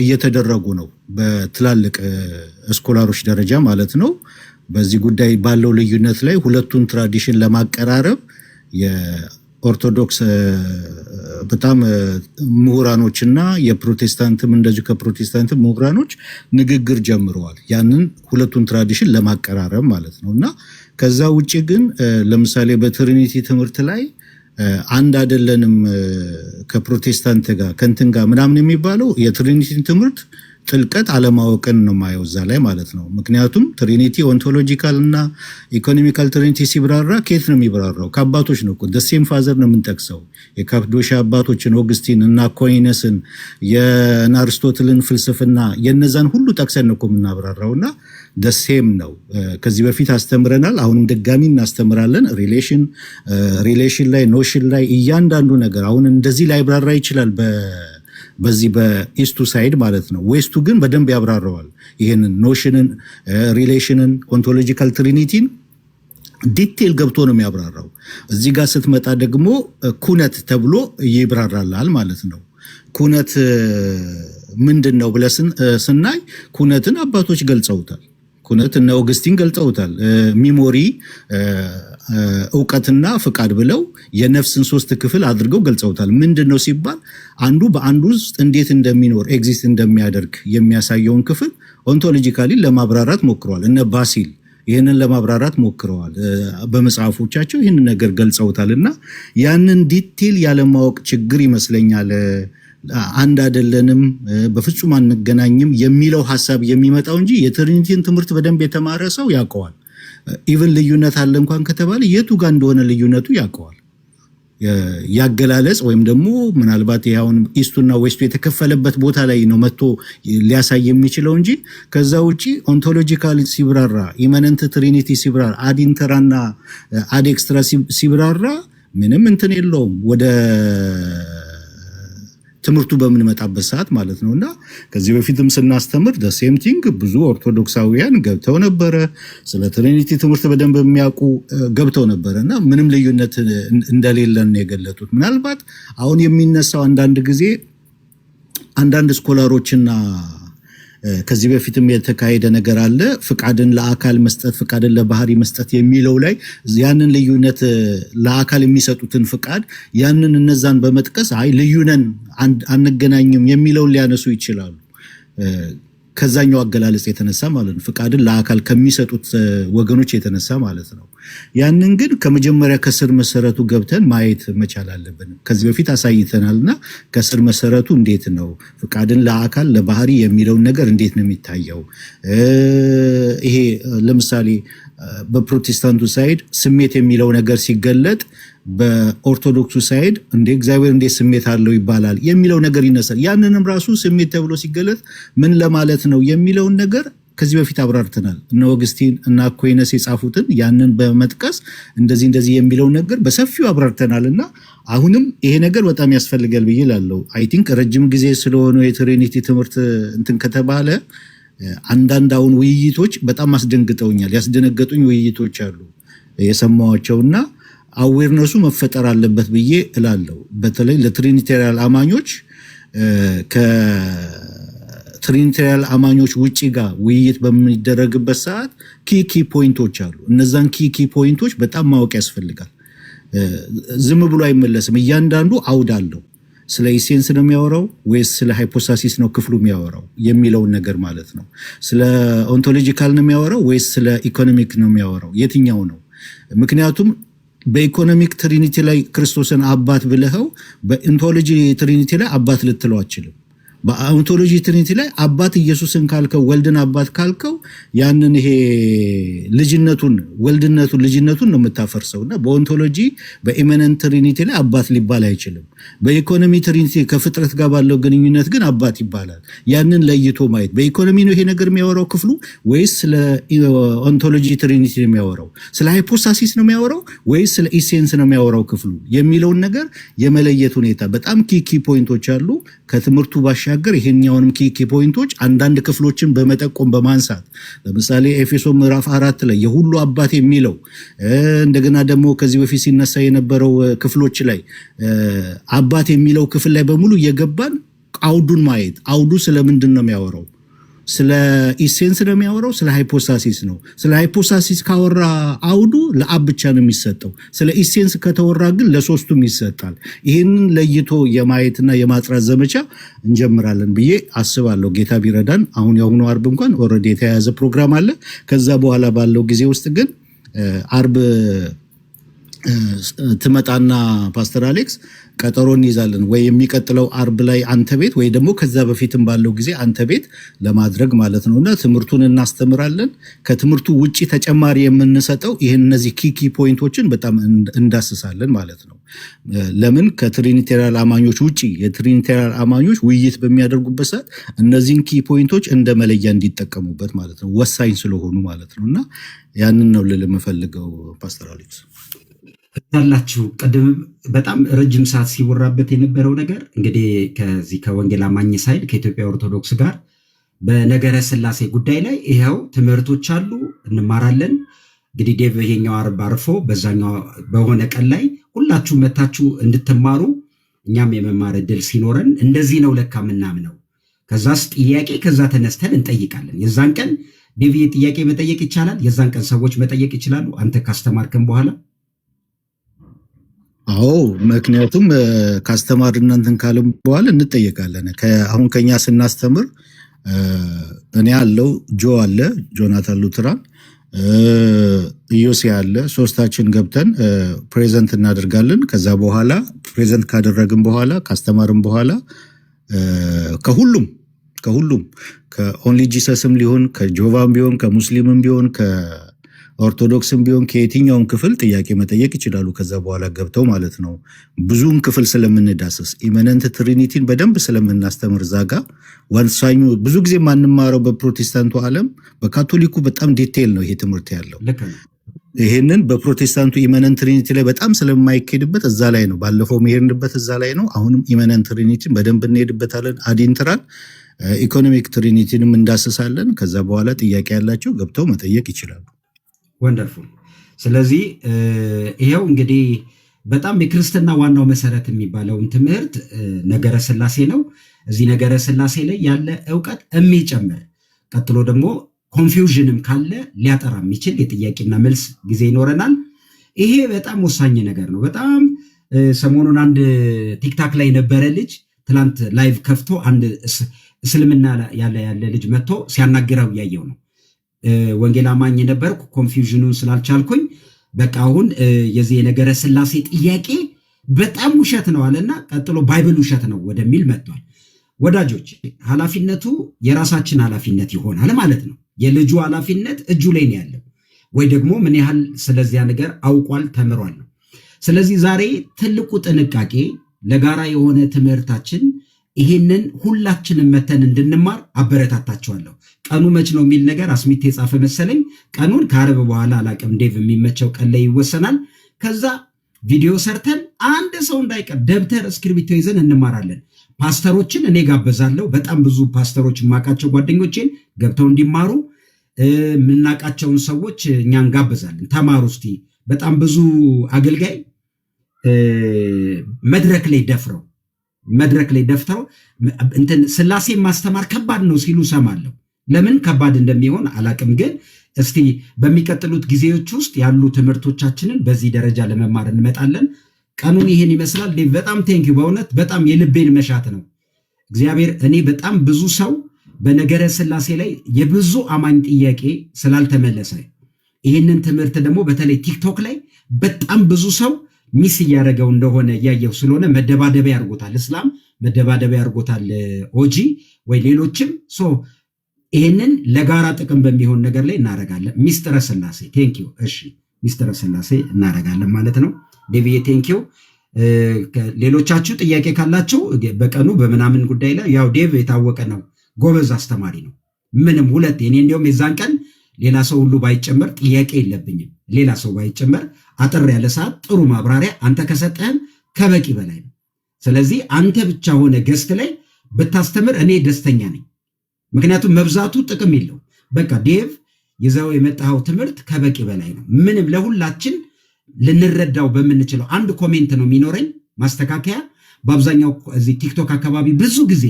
እየተደረጉ ነው በትላልቅ ስኮላሮች ደረጃ ማለት ነው በዚህ ጉዳይ ባለው ልዩነት ላይ ሁለቱን ትራዲሽን ለማቀራረብ የኦርቶዶክስ በጣም ምሁራኖችና የፕሮቴስታንትም እንደዚሁ ከፕሮቴስታንት ምሁራኖች ንግግር ጀምረዋል ያንን ሁለቱን ትራዲሽን ለማቀራረብ ማለት ነውና ከዛ ውጪ ግን ለምሳሌ በትሪኒቲ ትምህርት ላይ አንድ አይደለንም ከፕሮቴስታንት ጋር ከንትን ጋር ምናምን የሚባለው የትሪኒቲ ትምህርት ጥልቀት አለማወቅን ነው ማየው እዛ ላይ ማለት ነው ምክንያቱም ትሪኒቲ ኦንቶሎጂካል እና ኢኮኖሚካል ትሪኒቲ ሲብራራ ከየት ነው የሚብራራው ከአባቶች ነው እኮ ደሴም ፋዘር ነው የምንጠቅሰው የካፕዶሻ አባቶችን ኦግስቲን እና ኮይነስን የአርስቶትልን ፍልስፍና የነዛን ሁሉ ጠቅሰን ነው እኮ የምናብራራውና ደሴም ነው ከዚህ በፊት አስተምረናል አሁንም ድጋሚ እናስተምራለን ሪሌሽን ላይ ኖሽን ላይ እያንዳንዱ ነገር አሁን እንደዚህ ላይ ብራራ ይችላል በዚህ በኢስቱ ሳይድ ማለት ነው ዌስቱ ግን በደንብ ያብራራዋል ይሄንን ኖሽንን ሪሌሽንን ኦንቶሎጂካል ትሪኒቲን ዲቴል ገብቶ ነው የሚያብራራው እዚህ ጋር ስትመጣ ደግሞ ኩነት ተብሎ ይብራራላል ማለት ነው ኩነት ምንድነው ብለስን ስናይ ኩነትን አባቶች ገልጸውታል ኩነት እና ኦግስቲን ገልጸውታል ሚሞሪ ዕውቀትና ፍቃድ ብለው የነፍስን ሶስት ክፍል አድርገው ገልጸውታል ምንድነው ሲባል አንዱ በአንዱ ውስጥ እንዴት እንደሚኖር ኤግዚስት እንደሚያደርግ የሚያሳየውን ክፍል ኦንቶሎጂካሊ ለማብራራት ሞክሯል እነ ባሲል ይህንን ለማብራራት ሞክረዋል። በመጽሐፎቻቸው ይህንን ነገር ገልጸውታልና ያንን ዲቴል ያለማወቅ ችግር ይመስለኛል። አንድ አይደለንም፣ በፍጹም አንገናኝም የሚለው ሐሳብ የሚመጣው እንጂ የትሪኒቲን ትምህርት በደንብ የተማረ ሰው ያውቀዋል። ኢቭን ልዩነት አለ እንኳን ከተባለ የቱ ጋር እንደሆነ ልዩነቱ ያውቀዋል። ያገላለጽ ወይም ደግሞ ምናልባት ይሄውን ኢስቱና ዌስቱ የተከፈለበት ቦታ ላይ ነው መጥቶ ሊያሳይ የሚችለው እንጂ ከዛ ውጪ ኦንቶሎጂካል ሲብራራ፣ ኢመነንት ትሪኒቲ ሲብራራ፣ አድ ኢንተራና አድ ኤክስትራ ሲብራራ ምንም እንትን የለውም ወደ ትምህርቱ በምንመጣበት ሰዓት ማለት ነውና ከዚህ በፊትም ስናስተምር ሴም ቲንግ ብዙ ኦርቶዶክሳውያን ገብተው ነበረ። ስለ ትሪኒቲ ትምህርት በደንብ የሚያውቁ ገብተው ነበረና ምንም ልዩነት እንደሌለን የገለጡት። ምናልባት አሁን የሚነሳው አንዳንድ ጊዜ አንዳንድ ስኮላሮችና ከዚህ በፊትም የተካሄደ ነገር አለ። ፍቃድን ለአካል መስጠት፣ ፍቃድን ለባህሪ መስጠት የሚለው ላይ ያንን ልዩነት ለአካል የሚሰጡትን ፍቃድ ያንን እነዛን በመጥቀስ አይ ልዩነን አንገናኝም የሚለውን ሊያነሱ ይችላሉ። ከዛኛው አገላለጽ የተነሳ ማለት ነው። ፍቃድን ለአካል ከሚሰጡት ወገኖች የተነሳ ማለት ነው። ያንን ግን ከመጀመሪያ ከስር መሰረቱ ገብተን ማየት መቻል አለብን። ከዚህ በፊት አሳይተናልና ከስር መሰረቱ እንዴት ነው ፍቃድን ለአካል ለባህሪ የሚለውን ነገር እንዴት ነው የሚታየው? ይሄ ለምሳሌ በፕሮቴስታንቱ ሳይድ ስሜት የሚለው ነገር ሲገለጥ በኦርቶዶክሱ ሳይድ እንደ እግዚአብሔር እንዴት ስሜት አለው ይባላል የሚለው ነገር ይነሳል። ያንንም ራሱ ስሜት ተብሎ ሲገለጥ ምን ለማለት ነው የሚለውን ነገር ከዚህ በፊት አብራርተናል። እነ ኦግስቲን እና አኩይነስ የጻፉትን ያንን በመጥቀስ እንደዚህ የሚለውን ነገር በሰፊው አብራርተናልና አሁንም ይሄ ነገር በጣም ያስፈልጋል ብዬ እላለሁ። አይ ቲንክ ረጅም ጊዜ ስለሆነ የትሪኒቲ ትምህርት እንትን ከተባለ አንዳንድ አሁን ውይይቶች በጣም አስደንግጠውኛል። ያስደነገጡኝ ውይይቶች አሉ የሰማዋቸውና አዌርነሱ መፈጠር አለበት ብዬ እላለሁ። በተለይ ለትሪኒቴሪያል አማኞች ከትሪኒቴሪያል አማኞች ውጪ ጋር ውይይት በሚደረግበት ሰዓት ኪ ፖይንቶች አሉ። እነዛን ኪ ፖይንቶች በጣም ማወቅ ያስፈልጋል። ዝም ብሎ አይመለስም። እያንዳንዱ አውድ አለው። ስለ ኢሴንስ ነው የሚያወራው ወይስ ስለ ሃይፖስታሲስ ነው ክፍሉ የሚያወራው የሚለውን ነገር ማለት ነው። ስለ ኦንቶሎጂካል ነው የሚያወራው ወይስ ስለ ኢኮኖሚክ ነው የሚያወራው? የትኛው ነው? ምክንያቱም በኢኮኖሚክ ትሪኒቲ ላይ ክርስቶስን አባት ብለኸው በኦንቶሎጂ ትሪኒቲ ላይ አባት ልትለው አችልም። በኦንቶሎጂ ትሪኒቲ ላይ አባት ኢየሱስን ካልከው ወልድን አባት ካልከው ያንን ይሄ ልጅነቱን ነው የምታፈርሰውና በኦንቶሎጂ በኢሚነንት ትሪኒቲ ላይ አባት ሊባል አይችልም። በኢኮኖሚ ትሪኒቲ ከፍጥረት ጋር ባለው ግንኙነት ግን አባት ይባላል። ያንን ለይቶ ማየት በኢኮኖሚ ነው ይሄ ነገር የሚያወራው ክፍሉ ወይስ ስለ ኦንቶሎጂ ትሪኒቲ ነው የሚያወራው? ስለ ሃይፖስታሲስ ነው የሚያወራው ወይስ ስለ ኢሴንስ ነው የሚያወራው ክፍሉ የሚለውን ነገር የመለየት ሁኔታ በጣም ኪ ፖይንቶች አሉ። ከትምህርቱ ባሻገር ይሄኛውንም ኪ ፖይንቶች አንዳንድ ክፍሎችን በመጠቆም በማንሳት ለምሳሌ ኤፌሶን ምዕራፍ 4 ላይ የሁሉ አባት የሚለው እንደገና ደግሞ ከዚህ በፊት ሲነሳ የነበረው ክፍሎች ላይ አባት የሚለው ክፍል ላይ በሙሉ እየገባን አውዱን ማየት አውዱ ስለምንድን ነው የሚያወራው? ስለ ኢሴንስ ነው የሚያወራው? ስለ ሃይፖስታሲስ ነው? ስለ ሃይፖስታሲስ ካወራ አውዱ ለአብ ብቻ ነው የሚሰጠው። ስለ ኢሴንስ ከተወራ ግን ለሶስቱም ይሰጣል። ይህንን ለይቶ የማየትና የማጥራት ዘመቻ እንጀምራለን ብዬ አስባለሁ። ጌታ ቢረዳን። አሁን የአሁኑ አርብ እንኳን ኦልሬዲ የተያያዘ ፕሮግራም አለ። ከዛ በኋላ ባለው ጊዜ ውስጥ ግን አርብ ትመጣና ፓስተር አሌክስ ቀጠሮ እንይዛለን ወይ የሚቀጥለው አርብ ላይ አንተ ቤት ወይ ደግሞ ከዛ በፊትም ባለው ጊዜ አንተ ቤት ለማድረግ ማለት ነውና ትምህርቱን እናስተምራለን። ከትምህርቱ ውጪ ተጨማሪ የምንሰጠው ይሄን እነዚህ ኪ ፖይንቶችን በጣም እንዳስሳለን ማለት ነው። ለምን ከትሪኒቴሪያል አማኞች ውጪ የትሪኒቴሪያል አማኞች ውይይት በሚያደርጉበት ሰዓት እነዚህን ኪ ፖይንቶች እንደ መለያ እንዲጠቀሙበት ማለት ነው፣ ወሳኝ ስለሆኑ ማለት ነውና ያንን ነው ልል የምፈልገው ፓስተር አሌክስ። ያላችሁ ቅድም በጣም ረጅም ሰዓት ሲወራበት የነበረው ነገር እንግዲህ ከዚህ ከወንጌል አማኝ ሳይድ ከኢትዮጵያ ኦርቶዶክስ ጋር በነገረ ስላሴ ጉዳይ ላይ ይኸው ትምህርቶች አሉ፣ እንማራለን። እንግዲህ ዴቭ ይሄኛው አርብ አርፎ በዛኛው በሆነ ቀን ላይ ሁላችሁ መታችሁ እንድትማሩ እኛም የመማር እድል ሲኖረን እንደዚህ ነው ለካ ምናምነው። ከዛስ ጥያቄ ከዛ ተነስተን እንጠይቃለን። የዛን ቀን ዴቭ ጥያቄ መጠየቅ ይቻላል። የዛን ቀን ሰዎች መጠየቅ ይችላሉ አንተ ካስተማርከን በኋላ። አዎ ምክንያቱም ካስተማር እናንተን ካለም በኋላ እንጠየቃለን። አሁን ከኛ ስናስተምር እኔ አለው ጆ አለ ጆናታን ሉትራን ኢዮሴ አለ። ሶስታችን ገብተን ፕሬዘንት እናደርጋለን። ከዛ በኋላ ፕሬዘንት ካደረግን በኋላ ካስተማርን በኋላ ከሁሉም ከኦንሊ ጂሰስም ሊሆን ከጆቫም ቢሆን ከሙስሊምም ቢሆን ከኦርቶዶክስም ቢሆን ከየትኛውም ክፍል ጥያቄ መጠየቅ ይችላሉ። ከዛ በኋላ ገብተው ማለት ነው። ብዙውን ክፍል ስለምንዳስስ ኢመነንት ትሪኒቲን በደንብ ስለምናስተምር ዛጋ ወሳኙ ብዙ ጊዜ ማንማረው በፕሮቴስታንቱ ዓለም በካቶሊኩ በጣም ዲቴይል ነው ይሄ ትምህርት ያለው። ይሄንን በፕሮቴስታንቱ ኢመነንት ትሪኒቲ ላይ በጣም ስለማይኬድበት እዛ ላይ ነው። ባለፈው መሄድንበት እዛ ላይ ነው። አሁንም ኢመነንት ትሪኒቲን በደንብ እንሄድበታለን። አዲንትራል ኢኮኖሚክ ትሪኒቲንም እንዳስሳለን። ከዛ በኋላ ጥያቄ ያላቸው ገብተው መጠየቅ ይችላሉ። ወንደርፉል። ስለዚህ ይሄው እንግዲህ በጣም የክርስትና ዋናው መሰረት የሚባለውን ትምህርት ነገረ ስላሴ ነው። እዚህ ነገረ ስላሴ ላይ ያለ እውቀት የሚጨምር ቀጥሎ ደግሞ ኮንፊውዥንም ካለ ሊያጠራ የሚችል የጥያቄና መልስ ጊዜ ይኖረናል። ይሄ በጣም ወሳኝ ነገር ነው። በጣም ሰሞኑን አንድ ቲክታክ ላይ የነበረ ልጅ ትላንት ላይቭ ከፍቶ አንድ እስልምና ያለ ልጅ መጥቶ ሲያናግረው እያየው ነው። ወንጌል አማኝ ነበርኩ፣ ኮንፊውዥኑን ስላልቻልኩኝ በቃ አሁን የዚህ የነገረ ስላሴ ጥያቄ በጣም ውሸት ነው አለና ቀጥሎ ባይብል ውሸት ነው ወደሚል መጥቷል። ወዳጆች ኃላፊነቱ የራሳችን ኃላፊነት ይሆናል ማለት ነው። የልጁ ኃላፊነት እጁ ላይ ነው ያለው፣ ወይ ደግሞ ምን ያህል ስለዚያ ነገር አውቋል ተምሯል ነው። ስለዚህ ዛሬ ትልቁ ጥንቃቄ ለጋራ የሆነ ትምህርታችን ይሄንን ሁላችንም መተን እንድንማር አበረታታቸዋለሁ። ቀኑ መች ነው የሚል ነገር አስሚት የጻፈ መሰለኝ። ቀኑን ከአርብ በኋላ አላቅም፣ ዴቭ የሚመቸው ቀን ላይ ይወሰናል። ከዛ ቪዲዮ ሰርተን አንድ ሰው እንዳይቀር ደብተር እስክሪብቶ ይዘን እንማራለን። ፓስተሮችን እኔ ጋበዛለሁ። በጣም ብዙ ፓስተሮች የማውቃቸው ጓደኞቼን ገብተው እንዲማሩ የምናውቃቸውን ሰዎች እኛ እንጋብዛለን። ተማሩ እስቲ። በጣም ብዙ አገልጋይ መድረክ ላይ ደፍተው እንትን ስላሴ ማስተማር ከባድ ነው ሲሉ ሰማለሁ። ለምን ከባድ እንደሚሆን አላቅም፣ ግን እስቲ በሚቀጥሉት ጊዜዎች ውስጥ ያሉ ትምህርቶቻችንን በዚህ ደረጃ ለመማር እንመጣለን። ቀኑን ይሄን ይመስላል። በጣም ቴንኪው። በእውነት በጣም የልቤን መሻት ነው እግዚአብሔር። እኔ በጣም ብዙ ሰው በነገረ ስላሴ ላይ የብዙ አማኝ ጥያቄ ስላልተመለሰ ይህንን ትምህርት ደግሞ በተለይ ቲክቶክ ላይ በጣም ብዙ ሰው ሚስ እያደረገው እንደሆነ እያየው ስለሆነ መደባደቢያ ያርጎታል፣ እስላም መደባደቢያ ያርጎታል፣ ኦጂ ወይ ሌሎችም። ይህንን ለጋራ ጥቅም በሚሆን ነገር ላይ እናረጋለን። ሚስጥረ ስላሴ ቴንኪው። እሺ ሚስጥረ ስላሴ እናረጋለን ማለት ነው። ዴቪዬ ቴንኪው። ሌሎቻችሁ ጥያቄ ካላችሁ በቀኑ በምናምን ጉዳይ ላይ ያው ዴቭ የታወቀ ነው፣ ጎበዝ አስተማሪ ነው። ምንም ሁለቴ እኔ እንዲያውም የዛን ቀን ሌላ ሰው ሁሉ ባይጨመር ጥያቄ የለብኝም። ሌላ ሰው ባይጨመር አጠር ያለ ሰዓት ጥሩ ማብራሪያ አንተ ከሰጠህም ከበቂ በላይ ነው። ስለዚህ አንተ ብቻ ሆነ ገስት ላይ ብታስተምር እኔ ደስተኛ ነኝ። ምክንያቱም መብዛቱ ጥቅም የለው። በቃ ዴቭ ይዘው የመጣኸው ትምህርት ከበቂ በላይ ነው። ምንም ለሁላችን ልንረዳው በምንችለው አንድ ኮሜንት ነው የሚኖረኝ ማስተካከያ። በአብዛኛው እዚህ ቲክቶክ አካባቢ ብዙ ጊዜ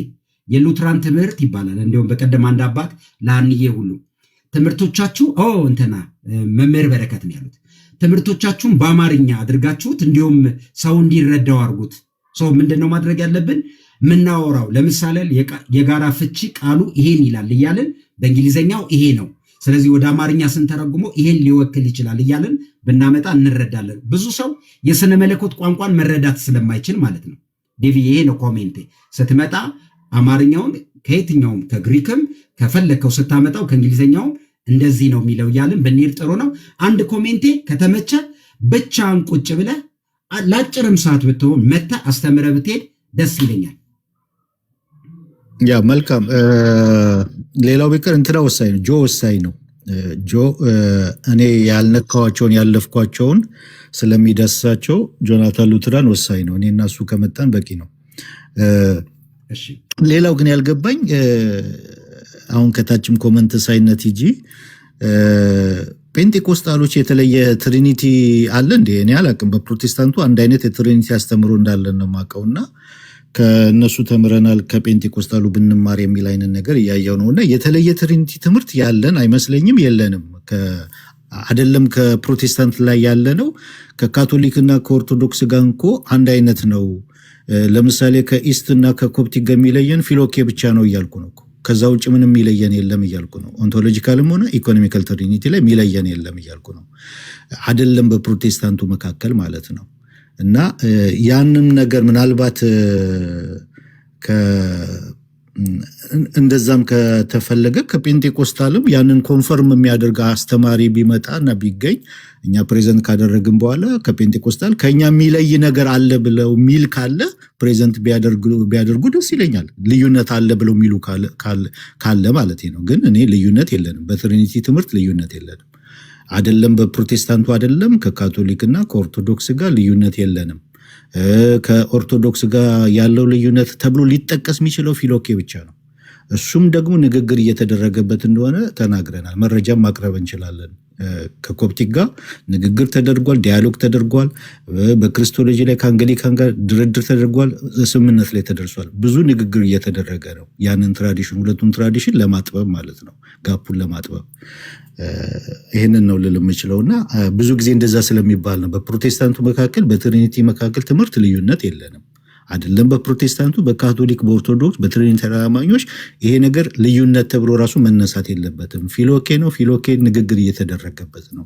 የሉትራን ትምህርት ይባላል። እንዲሁም በቀደም አንድ አባት ለአንዬ ሁሉ ትምህርቶቻችሁ እንትና መምህር በረከት ነው ያሉት፣ ትምህርቶቻችሁን በአማርኛ አድርጋችሁት እንዲሁም ሰው እንዲረዳው አድርጉት። ሰው ምንድነው ማድረግ ያለብን? ምናወራው ለምሳሌ የጋራ ፍቺ ቃሉ ይሄን ይላል እያልን በእንግሊዘኛው ይሄ ነው፣ ስለዚህ ወደ አማርኛ ስንተረጉሞ ይሄን ሊወክል ይችላል እያልን ብናመጣ እንረዳለን። ብዙ ሰው የስነ መለኮት ቋንቋን መረዳት ስለማይችል ማለት ነው። ዴቪ ይሄ ነው ኮሜንቴ። ስትመጣ አማርኛውን ከየትኛውም ከግሪክም ከፈለከው ስታመጣው ከእንግሊዘኛውም እንደዚህ ነው የሚለው እያልን ብንሄድ ጥሩ ነው። አንድ ኮሜንቴ ከተመቸ ብቻን ቁጭ ብለህ ለአጭርም ሰዓት ብትሆን መታ አስተምረ ብትሄድ ደስ ይለኛል። ያ መልካም። ሌላው ቢቀር እንትና ወሳኝ ነው፣ ጆ ወሳኝ ነው። ጆ እኔ ያልነካዋቸውን ያለፍኳቸውን ስለሚደሳቸው ጆናታን ሉትራን ወሳኝ ነው። እኔ እና እሱ ከመጣን በቂ ነው። ሌላው ግን ያልገባኝ አሁን ከታችም ኮመንት ሳይነት ይጂ ፔንቴኮስታሎች የተለየ ትሪኒቲ አለ እንዴ? እኔ አላቅም። በፕሮቴስታንቱ አንድ አይነት የትሪኒቲ አስተምሮ እንዳለን ነው የማውቀውና ከእነሱ ተምረናል ከፔንቴኮስታሉ ብንማር የሚል አይነት ነገር እያየው ነው። እና የተለየ ትሪኒቲ ትምህርት ያለን አይመስለኝም፣ የለንም። አይደለም ከፕሮቴስታንት ላይ ያለ ነው፣ ከካቶሊክና ከኦርቶዶክስ ጋር እንኮ አንድ አይነት ነው። ለምሳሌ ከኢስት እና ከኮፕቲክ ጋር የሚለየን ፊሎኬ ብቻ ነው እያልኩ ነው። ከዛ ውጭ ምንም የሚለየን የለም እያልኩ ነው። ኦንቶሎጂካልም ሆነ ኢኮኖሚካል ትሪኒቲ ላይ የሚለየን የለም እያልኩ ነው። አይደለም በፕሮቴስታንቱ መካከል ማለት ነው። እና ያንን ነገር ምናልባት እንደዛም ከተፈለገ ከፔንቴኮስታልም ያንን ኮንፈርም የሚያደርግ አስተማሪ ቢመጣና ቢገኝ እኛ ፕሬዘንት ካደረግን በኋላ ከፔንቴኮስታል ከኛ የሚለይ ነገር አለ ብለው ሚል ካለ ፕሬዘንት ቢያደርጉ ደስ ይለኛል። ልዩነት አለ ብለው ሚሉ ካለ ማለት ነው። ግን እኔ ልዩነት የለንም፣ በትሪኒቲ ትምህርት ልዩነት የለንም። አይደለም በፕሮቴስታንቱ አይደለም ከካቶሊክና ከኦርቶዶክስ ጋር ልዩነት የለንም። ከኦርቶዶክስ ጋር ያለው ልዩነት ተብሎ ሊጠቀስ የሚችለው ፊሎኬ ብቻ ነው። እሱም ደግሞ ንግግር እየተደረገበት እንደሆነ ተናግረናል። መረጃም ማቅረብ እንችላለን። ከኮፕቲክ ጋር ንግግር ተደርጓል፣ ዲያሎግ ተደርጓል። በክርስቶሎጂ ላይ ከአንግሊካን ጋር ድርድር ተደርጓል፣ ስምምነት ላይ ተደርሷል። ብዙ ንግግር እየተደረገ ነው። ያንን ትራዲሽን ሁለቱን ትራዲሽን ለማጥበብ ማለት ነው፣ ጋፑን ለማጥበብ ይህንን ነው ልል የምችለውና ብዙ ጊዜ እንደዛ ስለሚባል ነው በፕሮቴስታንቱ መካከል በትሪኒቲ መካከል ትምህርት ልዩነት የለንም። አይደለም በፕሮቴስታንቱ፣ በካቶሊክ፣ በኦርቶዶክስ፣ በትሪኒቲ አማኞች ይሄ ነገር ልዩነት ተብሎ ራሱ መነሳት የለበትም። ፊሎኬ ነው። ፊሎኬ ንግግር እየተደረገበት ነው።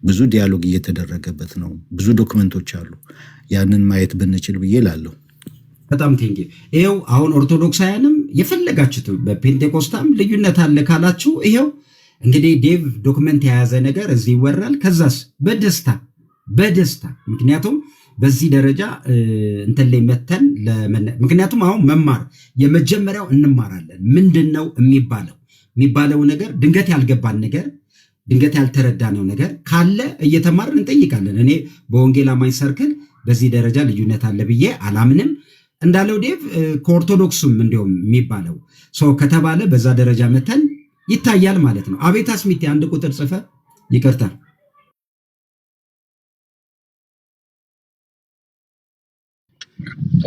ብዙ ዲያሎግ እየተደረገበት ነው። ብዙ ዶክመንቶች አሉ። ያንን ማየት ብንችል ብዬ ላለሁ። በጣም ቴንኪ። ይኸው አሁን ኦርቶዶክሳውያንም የፈለጋችሁት በፔንቴኮስታም ልዩነት አለ ካላችሁ ይኸው እንግዲህ ዴቭ ዶክመንት የያዘ ነገር እዚህ ይወራል። ከዛስ በደስታ ምክንያቱም በዚህ ደረጃ እንትን ላይ መተን ምክንያቱም አሁን መማር የመጀመሪያው እንማራለን። ምንድን ነው የሚባለው ነገር ድንገት ያልገባን ነገር ድንገት ያልተረዳነው ነገር ካለ እየተማርን እንጠይቃለን። እኔ በወንጌል አማኝ ሰርክል በዚህ ደረጃ ልዩነት አለ ብዬ አላምንም። እንዳለው ዴቭ ከኦርቶዶክሱም እንዲሁም የሚባለው ሰው ከተባለ በዛ ደረጃ መተን ይታያል ማለት ነው። አቤት አስሚት አንድ ቁጥር ጽፈ ይቅርታ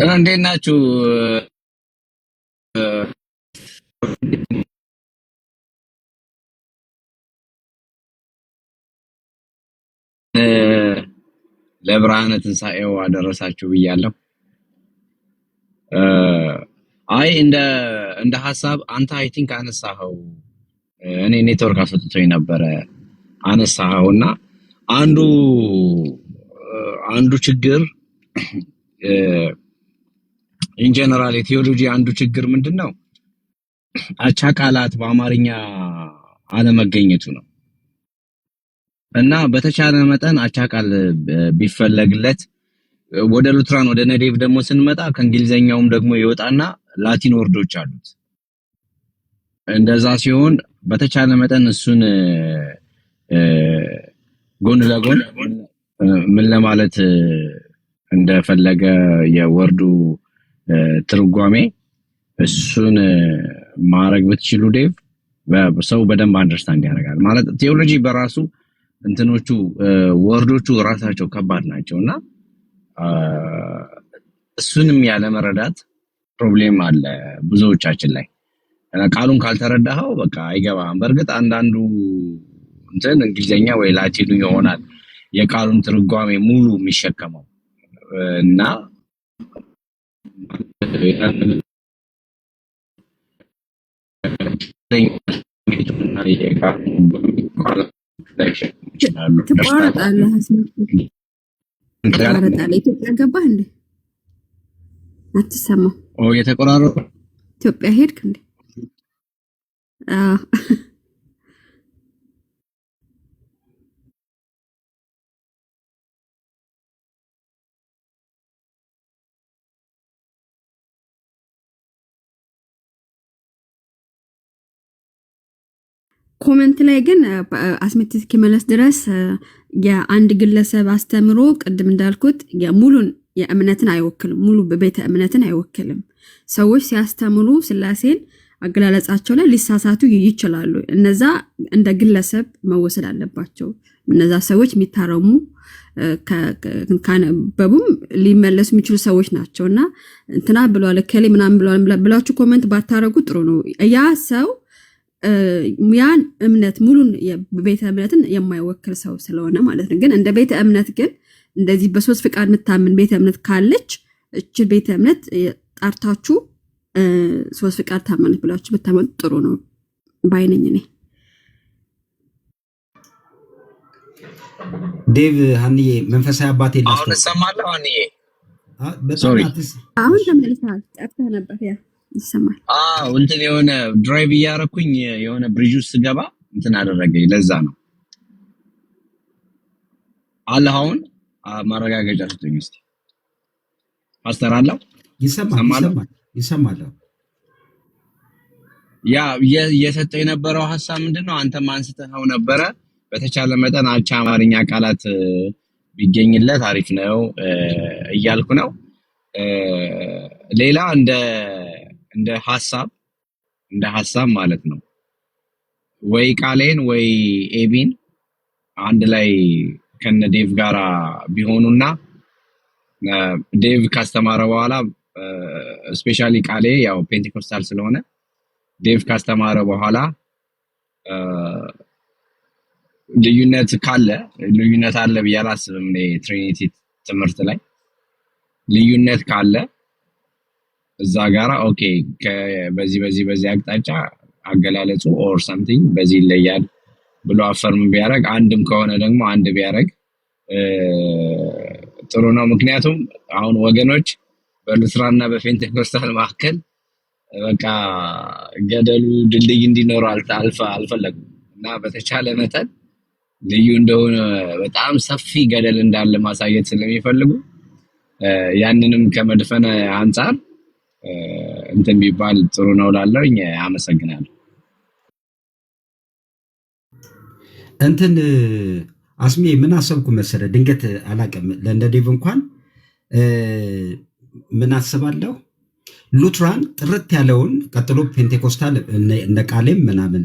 እንዴት ናችሁ? ለብርሃነ ትንሣኤው አደረሳችሁ ብያለሁ። አይ እንደ ሐሳብ አንተ አይ ቲንክ አነሳኸው፣ እኔ ኔትወርክ አስወጥቶኝ ነበረ አነሳኸውና አንዱ ችግር ኢን ጀነራል የቴዎሎጂ አንዱ ችግር ምንድነው? አቻ ቃላት በአማርኛ አለመገኘቱ ነው። እና በተቻለ መጠን አቻ ቃል ቢፈለግለት ወደ ሉትራን ወደ ነዴቭ ደግሞ ስንመጣ ከእንግሊዘኛውም ደግሞ ይወጣና ላቲን ወርዶች አሉት። እንደዛ ሲሆን በተቻለ መጠን እሱን ጎን ለጎን ምን ለማለት እንደፈለገ የወርዱ ትርጓሜ እሱን ማድረግ ብትችሉ ዴቭ ሰው በደንብ አንደርስታንድ ያደርጋል። ማለት ቴዎሎጂ በራሱ እንትኖቹ ወርዶቹ ራሳቸው ከባድ ናቸውና እሱንም ያለ መረዳት ፕሮብሌም አለ ብዙዎቻችን ላይ። ቃሉን ካልተረዳኸው በቃ አይገባም። በእርግጥ አንዳንዱ እንትን እንግሊዘኛ ወይ ላቲኑ ይሆናል የቃሉን ትርጓሜ ሙሉ የሚሸከመው እና ትቆራረጣለህ። ኢትዮጵያ ገባህ እንዴ? አትሰማም? የተቆራረጠ ኢትዮጵያ ሄድክ እንዴ? ኮሜንት ላይ ግን አስሜት እስኪመለስ ድረስ የአንድ ግለሰብ አስተምሮ ቅድም እንዳልኩት ሙሉን የእምነትን አይወክልም፣ ሙሉ በቤተ እምነትን አይወክልም። ሰዎች ሲያስተምሩ ስላሴን አገላለጻቸው ላይ ሊሳሳቱ ይችላሉ። እነዛ እንደ ግለሰብ መወሰድ አለባቸው። እነዛ ሰዎች የሚታረሙ ካነበቡም ሊመለሱ የሚችሉ ሰዎች ናቸውና እንትና ብሏል ከሌ ምናምን ብሏል ብላችሁ ኮሜንት ባታረጉ ጥሩ ነው። ያ ሰው ያን እምነት ሙሉን የቤተ እምነትን የማይወክል ሰው ስለሆነ ማለት ነው። ግን እንደ ቤተ እምነት ግን እንደዚህ በሶስት ፍቃድ የምታምን ቤተ እምነት ካለች እቺ ቤተ እምነት ጣርታችሁ ሶስት ፍቃድ ታመኑት ብላችሁ ብታመጡ ጥሩ ነው ባይነኝ እኔ። ዴቭ ሀኒዬ መንፈሳዊ አባቴ አሁን ላስተው እሰማለሁ። ሀኒዬ በጣም ሶሪ። አሁን ተመልሰሃል፣ ጠፍተህ ነበር። ያ ይሰማል። እንትን የሆነ ድራይቭ እያረኩኝ የሆነ ብሪጅ ውስጥ ስገባ እንትን አደረገኝ። ለዛ ነው አለ። አሁን ማረጋገጫ ስጡኝ እስቲ። ፓስተር አለው ይሰማል። ያ የሰጠው የነበረው ሐሳብ ምንድነው? አንተም አንስተኸው ነበረ። በተቻለ መጠን አቻ አማርኛ ቃላት ቢገኝለት አሪፍ ነው እያልኩ ነው። ሌላ እንደ ሐሳብ ማለት ነው ወይ ቃሌን ወይ ኤቢን አንድ ላይ ከነ ዴቭ ጋራ ቢሆኑና ዴቭ ካስተማረ በኋላ ስፔሻሊ ቃሌ ያው ፔንቴኮስታል ስለሆነ ዴቭ ካስተማረ በኋላ ልዩነት አለ ብዬ አላስብም። ትሪኒቲ ትምህርት ላይ ልዩነት ካለ እዛ ጋራ ኦኬ በዚህ አቅጣጫ አገላለጹ ኦር ሰምቲንግ በዚህ ይለያል ብሎ አፈርም ቢያደርግ፣ አንድም ከሆነ ደግሞ አንድ ቢያደርግ ጥሩ ነው። ምክንያቱም አሁን ወገኖች በሉትራንና በፔንቴኮስታል መካከል በቃ ገደሉ ድልድይ እንዲኖረው አልፈለጉም እና በተቻለ መጠን ልዩ እንደሆነ በጣም ሰፊ ገደል እንዳለ ማሳየት ስለሚፈልጉ ያንንም ከመድፈን አንፃር እንትን ቢባል ጥሩ ነው ላለውኝ አመሰግናለሁ። እንትን አስሜ ምን አሰብኩ መሰለህ? ድንገት አላውቅም ለእንደ ዴቭ እንኳን ምን አስባለሁ፣ ሉትራን ጥርት ያለውን ቀጥሎ ፔንቴኮስታል እነ ቃሌም ምናምን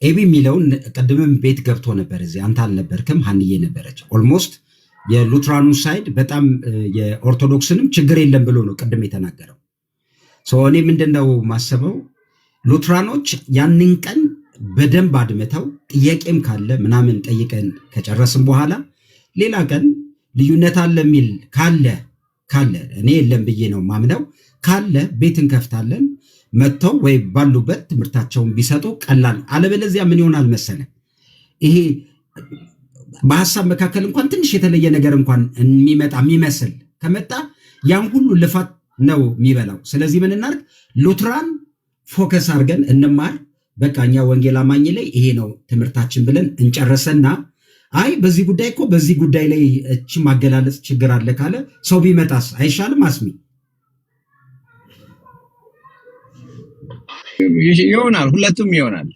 ኤቢ የሚለውን ቅድምም ቤት ገብቶ ነበር። እዚህ አንተ አልነበርክም፣ ሀንዬ ነበረች። ኦልሞስት የሉትራኑ ሳይድ በጣም የኦርቶዶክስንም ችግር የለም ብሎ ነው ቅድም የተናገረው። እኔ ምንድነው ማሰበው፣ ሉትራኖች ያንን ቀን በደንብ አድምተው ጥያቄም ካለ ምናምን ጠይቀን ከጨረስን በኋላ ሌላ ቀን ልዩነት አለ የሚል ካለ እኔ የለም ብዬ ነው ማምነው፣ ካለ ቤት እንከፍታለን መጥተው ወይ ባሉበት ትምህርታቸውን ቢሰጡ ቀላል። አለበለዚያ ምን ይሆናል መሰለ፣ ይሄ በሀሳብ መካከል እንኳን ትንሽ የተለየ ነገር እንኳን የሚመስል ከመጣ ያን ሁሉ ልፋት ነው የሚበላው። ስለዚህ ምን እናድርግ፣ ሉትራን ፎከስ አድርገን እንማር። በቃ እኛ ወንጌል አማኝ ላይ ይሄ ነው ትምህርታችን ብለን እንጨርሰና አይ በዚህ ጉዳይ ላይ እቺ ማገላለጽ ችግር አለ ካለ ሰው ቢመጣስ አይሻልም? አስሚ ይሆናል፣ ሁለቱም ይሆናል።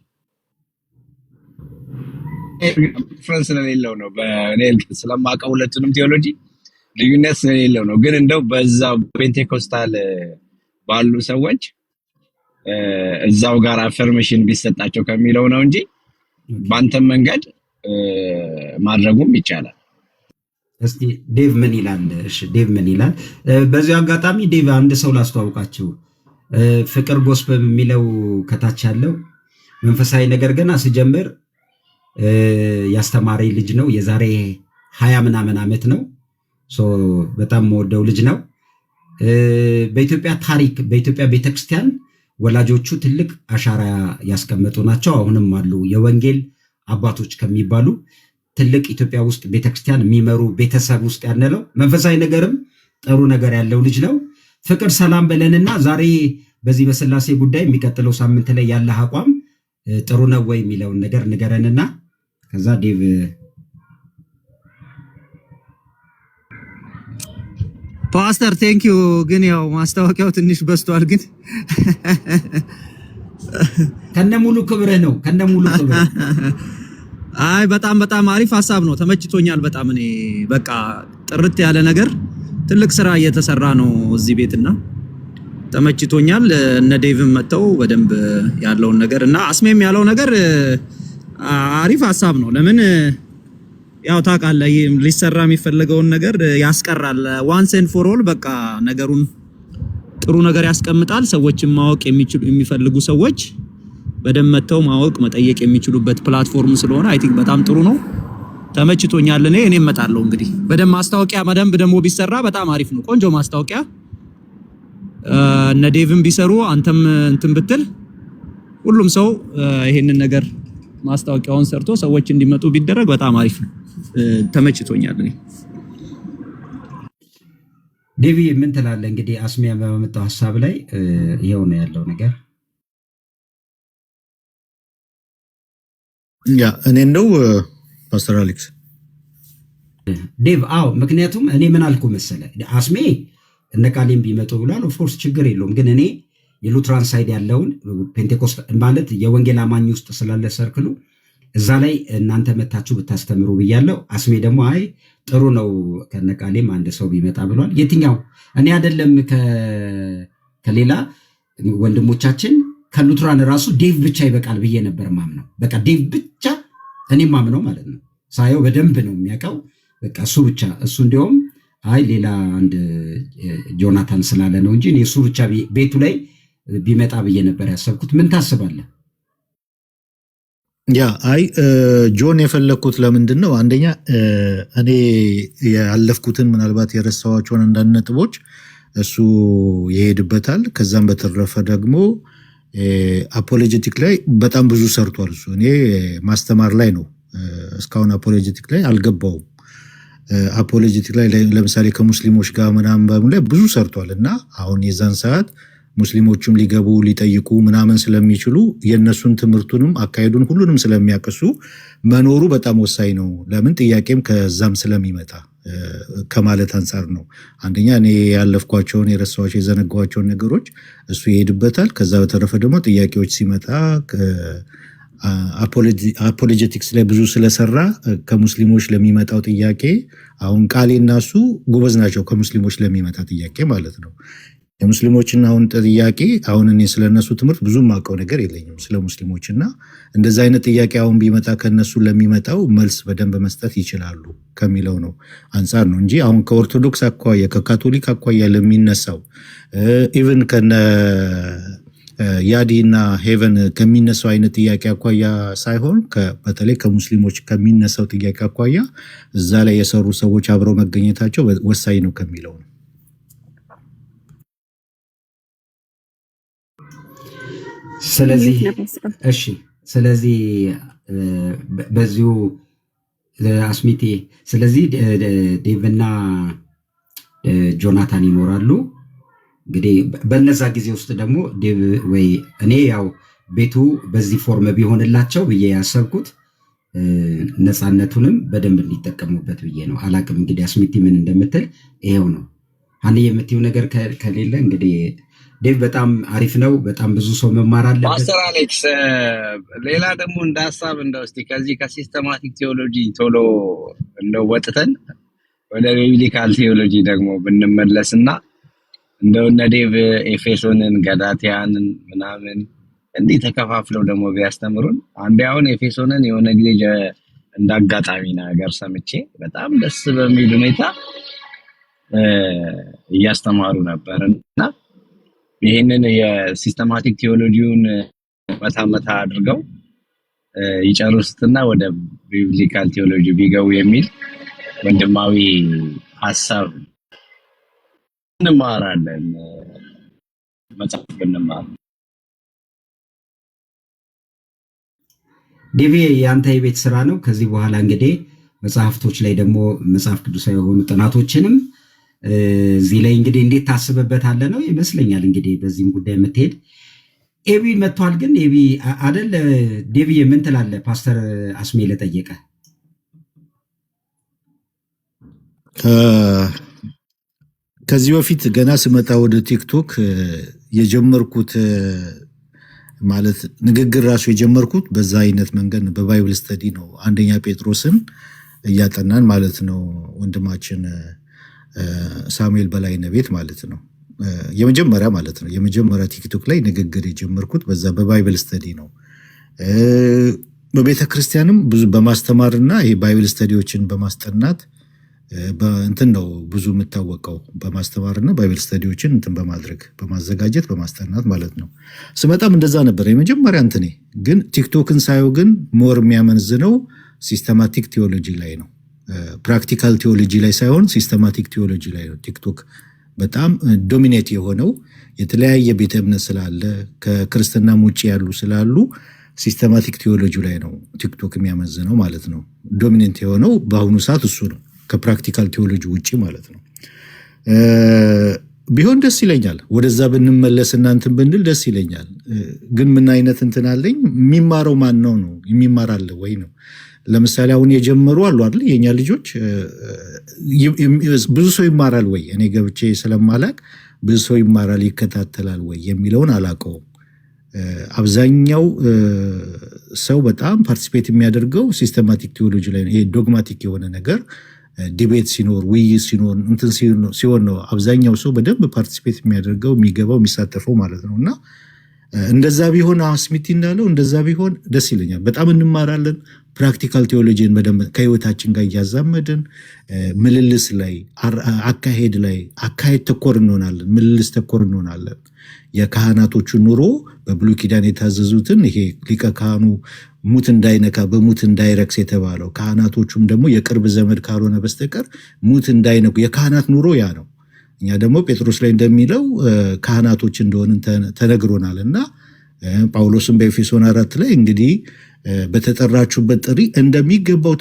ዲፍረንስ ስለሌለው ነው። በእኔ ስለማውቀው ሁለቱንም ቴዎሎጂ ልዩነት ስለሌለው ነው። ግን እንደው በዛ ፔንቴኮስታል ባሉ ሰዎች እዛው ጋር አፈርሜሽን ቢሰጣቸው ከሚለው ነው እንጂ ባንተም መንገድ ማድረጉም ይቻላል። እስቲ ዴቭ ምን ይላል? እሺ ዴቭ ምን ይላል? በዚህ አጋጣሚ ዴቭ አንድ ሰው ላስተዋውቃችሁ። ፍቅር ጎስፐል የሚለው ከታች ያለው መንፈሳዊ ነገር ገና ስጀምር ያስተማረኝ ልጅ ነው። የዛሬ 20 ምናምን ዓመት ነው። በጣም የምወደው ልጅ ነው። በኢትዮጵያ ታሪክ በኢትዮጵያ ቤተክርስቲያን ወላጆቹ ትልቅ አሻራ ያስቀመጡ ናቸው። አሁንም አሉ። የወንጌል አባቶች ከሚባሉ ትልቅ ኢትዮጵያ ውስጥ ቤተክርስቲያን የሚመሩ ቤተሰብ ውስጥ ያነለው መንፈሳዊ ነገርም ጥሩ ነገር ያለው ልጅ ነው። ፍቅር ሰላም በለንና ዛሬ በዚህ በስላሴ ጉዳይ የሚቀጥለው ሳምንት ላይ ያለ አቋም ጥሩ ነው ወይ የሚለውን ነገር ንገረንና ከዛ ዴቭ ፓስተር ቴንኪዩ። ግን ያው ማስታወቂያው ትንሽ በስቷል። ግን ከነሙሉ ክብር ነው ከነሙሉ ክብር። አይ በጣም አሪፍ ሐሳብ ነው፣ ተመችቶኛል በጣም። እኔ በቃ ጥርት ያለ ነገር ትልቅ ስራ እየተሰራ ነው እዚህ ቤትና ተመችቶኛል። እነ ዴቭም መተው በደንብ ያለውን ነገር እና አስሜም ያለው ነገር አሪፍ ሐሳብ ነው። ለምን ያው ታውቃለህ ሊሰራ የሚፈልገውን ነገር ያስቀራል። ዋንስ ኤንድ ፎር ኦል በቃ ነገሩን ጥሩ ነገር ያስቀምጣል። ሰዎችን ማወቅ የሚፈልጉ ሰዎች በደንብ መተው ማወቅ መጠየቅ የሚችሉበት ፕላትፎርም ስለሆነ አይ ቲንክ በጣም ጥሩ ነው። ተመችቶኛል። እኔ እመጣለሁ እንግዲህ በደንብ ማስታወቂያ ደግሞ ቢሰራ በጣም አሪፍ ነው። ቆንጆ ማስታወቂያ እነ ዴቭም ቢሰሩ አንተም እንትን ብትል ሁሉም ሰው ይሄንን ነገር ማስታወቂያውን ሰርቶ ሰዎች እንዲመጡ ቢደረግ በጣም አሪፍ ነው። ተመችቶኛል እኔ። ዴቪ ምን ትላለህ? እንግዲህ አስሚያ በመጣው ሀሳብ ላይ ይሄው ነው ያለው ነገር። ያ እኔ ነው ፓስተር አሌክስ ዴቭ። አዎ ምክንያቱም እኔ ምን አልኩ መሰለ አስሜ እነ ቃሌም ቢመጡ ብሏል። ኦፍኮርስ ችግር የለውም ግን እኔ የሉትራን ሳይድ ያለውን ፔንቴኮስት ማለት የወንጌል አማኝ ውስጥ ስላለ ሰርክሉ እዛ ላይ እናንተ መታችሁ ብታስተምሩ ብያለሁ። አስሜ ደግሞ አይ ጥሩ ነው ከነቃሌም አንድ ሰው ቢመጣ ብሏል። የትኛው እኔ አይደለም ከሌላ ወንድሞቻችን ከሉትራን ራሱ ዴቭ ብቻ ይበቃል ብዬ ነበር ማምነው። በቃ ዴቭ ብቻ እኔ ማምነው ማለት ነው። ሳየው በደንብ ነው የሚያውቀው። በቃ እሱ ብቻ እሱ እንዲያውም አይ ሌላ አንድ ጆናታን ስላለ ነው እንጂ እሱ ብቻ ቤቱ ላይ ቢመጣ ብዬ ነበር ያሰብኩት። ምን ታስባለህ? ያ አይ ጆን የፈለግኩት ለምንድን ነው? አንደኛ እኔ ያለፍኩትን ምናልባት የረሳኋቸውን አንዳንድ ነጥቦች እሱ ይሄድበታል። ከዛም በተረፈ ደግሞ አፖሎጀቲክ ላይ በጣም ብዙ ሰርቷል እሱ። እኔ ማስተማር ላይ ነው እስካሁን አፖሎጀቲክ ላይ አልገባውም። አፖሎጀቲክ ላይ ለምሳሌ ከሙስሊሞች ጋር ምናምን ላይ ብዙ ሰርቷል እና አሁን የዛን ሰዓት ሙስሊሞቹም ሊገቡ ሊጠይቁ ምናምን ስለሚችሉ የእነሱን ትምህርቱንም አካሄዱን ሁሉንም ስለሚያቅሱ መኖሩ በጣም ወሳኝ ነው። ለምን ጥያቄም ከዛም ስለሚመጣ ከማለት አንጻር ነው። አንደኛ እኔ ያለፍኳቸውን የረሳኋቸው የዘነጓቸውን ነገሮች እሱ ይሄድበታል። ከዛ በተረፈ ደግሞ ጥያቄዎች ሲመጣ አፖሎጀቲክስ ላይ ብዙ ስለሰራ ከሙስሊሞች ለሚመጣው ጥያቄ አሁን ቃሌና እሱ ጎበዝ ናቸው። ከሙስሊሞች ለሚመጣ ጥያቄ ማለት ነው። የሙስሊሞችና አሁን ጥያቄ አሁን እኔ ስለነሱ ትምህርት ብዙ ማውቀው ነገር የለኝም ስለ ሙስሊሞችና እንደዛ አይነት ጥያቄ አሁን ቢመጣ ከነሱ ለሚመጣው መልስ በደንብ መስጠት ይችላሉ ከሚለው ነው አንጻር ነው እንጂ አሁን ከኦርቶዶክስ አኳያ ከካቶሊክ አኳያ ለሚነሳው ኢቭን ከነ ያዲ እና ሄቨን ከሚነሳው አይነት ጥያቄ አኳያ ሳይሆን በተለይ ከሙስሊሞች ከሚነሳው ጥያቄ አኳያ እዛ ላይ የሰሩ ሰዎች አብረው መገኘታቸው ወሳኝ ነው ከሚለው ነው። ስለዚህ እሺ፣ ስለዚህ በዚሁ አስሚቴ ስለዚህ ዴቭና ጆናታን ይኖራሉ። እንግዲህ በነዛ ጊዜ ውስጥ ደግሞ ዴቭ ወይ እኔ ያው ቤቱ በዚህ ፎርም ቢሆንላቸው ብዬ ያሰብኩት ነፃነቱንም በደንብ እንዲጠቀሙበት ብዬ ነው። አላቅም እንግዲህ አስሚቲ ምን እንደምትል ይሄው ነው። አንዴ የምትይው ነገር ከሌለ እንግዲህ ዴቭ በጣም አሪፍ ነው። በጣም ብዙ ሰው መማር አለበት። ፓስተር አሌክስ ሌላ ደግሞ እንደ ሀሳብ እንደው እስቲ ከዚህ ከሲስተማቲክ ቴዎሎጂ ቶሎ እንደው ወጥተን ወደ ቢብሊካል ቴዎሎጂ ደግሞ ብንመለስና እንደው እነ ዴቭ ኤፌሶንን ገላትያንን ምናምን እንዲህ ተከፋፍለው ደግሞ ቢያስተምሩን። አንዴ አሁን ኤፌሶንን የሆነ ጊዜ እንዳጋጣሚ ነገር ሰምቼ በጣም ደስ በሚል ሁኔታ እያስተማሩ ነበርና ይህንን የሲስተማቲክ ቴዎሎጂውን መታ አድርገው ይጨርሱትና ወደ ቢብሊካል ቴዎሎጂ ቢገቡ የሚል ወንድማዊ ሀሳብ እንማራለን። መጽሐፍ ብንማር ዴቪ የአንተ የቤት ስራ ነው። ከዚህ በኋላ እንግዲህ መጽሐፍቶች ላይ ደግሞ መጽሐፍ ቅዱሳዊ የሆኑ ጥናቶችንም እዚህ ላይ እንግዲህ እንዴት ታስበበታለ ነው ይመስለኛል። እንግዲህ በዚህም ጉዳይ የምትሄድ ኤቢ መጥቷል። ግን ኤቢ አደል ዴቪ ምን ትላለህ? ፓስተር አስሜ ለጠየቀ ከዚህ በፊት ገና ስመጣ ወደ ቲክቶክ የጀመርኩት ማለት ንግግር ራሱ የጀመርኩት በዛ አይነት መንገድ በባይብል ስተዲ ነው። አንደኛ ጴጥሮስን እያጠናን ማለት ነው። ወንድማችን ሳሙኤል በላይነህ ቤት ማለት ነው። የመጀመሪያ ማለት ነው የመጀመሪያ ቲክቶክ ላይ ንግግር የጀመርኩት በዛ በባይብል ስተዲ ነው። በቤተ ክርስቲያንም ብዙ በማስተማርና ይሄ ባይብል ስተዲዎችን በማስጠናት እንትን ነው ብዙ የምታወቀው በማስተማርና ባይብል ስተዲዎችን እንትን በማድረግ በማዘጋጀት በማስጠናት ማለት ነው። ስመጣም እንደዛ ነበር የመጀመሪያ እንትኔ። ግን ቲክቶክን ሳየው ግን ሞር የሚያመዝነው ሲስተማቲክ ቴዎሎጂ ላይ ነው። ፕራክቲካል ቴዎሎጂ ላይ ሳይሆን ሲስተማቲክ ቴዎሎጂ ላይ ነው ቲክቶክ በጣም ዶሚኔት የሆነው የተለያየ ቤተ እምነት ስላለ ከክርስትናም ውጭ ያሉ ስላሉ ሲስተማቲክ ቴዎሎጂ ላይ ነው ቲክቶክ የሚያመዝነው ማለት ነው። ዶሚኔንት የሆነው በአሁኑ ሰዓት እሱ ነው፣ ከፕራክቲካል ቴዎሎጂ ውጭ ማለት ነው። ቢሆን ደስ ይለኛል፣ ወደዛ ብንመለስ እናንትን ብንል ደስ ይለኛል። ግን ምን አይነት እንትን አለኝ፣ የሚማረው ማን ነው ነው የሚማር አለ ወይ ነው። ለምሳሌ አሁን የጀመሩ አሉ አይደል የኛ ልጆች፣ ብዙ ሰው ይማራል ወይ? እኔ ገብቼ ስለማላቅ ብዙ ሰው ይማራል ይከታተላል ወይ የሚለውን አላውቀውም። አብዛኛው ሰው በጣም ፓርቲሲፔት የሚያደርገው ሲስተማቲክ ቴዎሎጂ ላይ ነው። ይሄ ዶግማቲክ የሆነ ነገር ዲቤት ሲኖር ውይይት ሲኖር እንትን ሲሆን ነው አብዛኛው ሰው በደንብ ፓርቲሲፔት የሚያደርገው የሚገባው የሚሳተፈው ማለት ነው። እና እንደዛ ቢሆን አስሚቲ እንዳለው እንደዛ ቢሆን ደስ ይለኛል። በጣም እንማራለን። ፕራክቲካል ቴዎሎጂን በደንብ ከህይወታችን ጋር እያዛመድን ምልልስ ላይ አካሄድ ላይ አካሄድ ተኮር እንሆናለን፣ ምልልስ ተኮር እንሆናለን። የካህናቶቹን ኑሮ በብሉይ ኪዳን የታዘዙትን ይሄ ሊቀ ካህኑ ሙት እንዳይነካ በሙት እንዳይረክስ የተባለው ካህናቶቹም ደግሞ የቅርብ ዘመድ ካልሆነ በስተቀር ሙት እንዳይነኩ የካህናት ኑሮ ያ ነው። እኛ ደግሞ ጴጥሮስ ላይ እንደሚለው ካህናቶች እንደሆንን ተነግሮናል። እና ጳውሎስም በኤፌሶን 4 ላይ እንግዲህ በተጠራችሁበት ጥሪ እንደሚገባው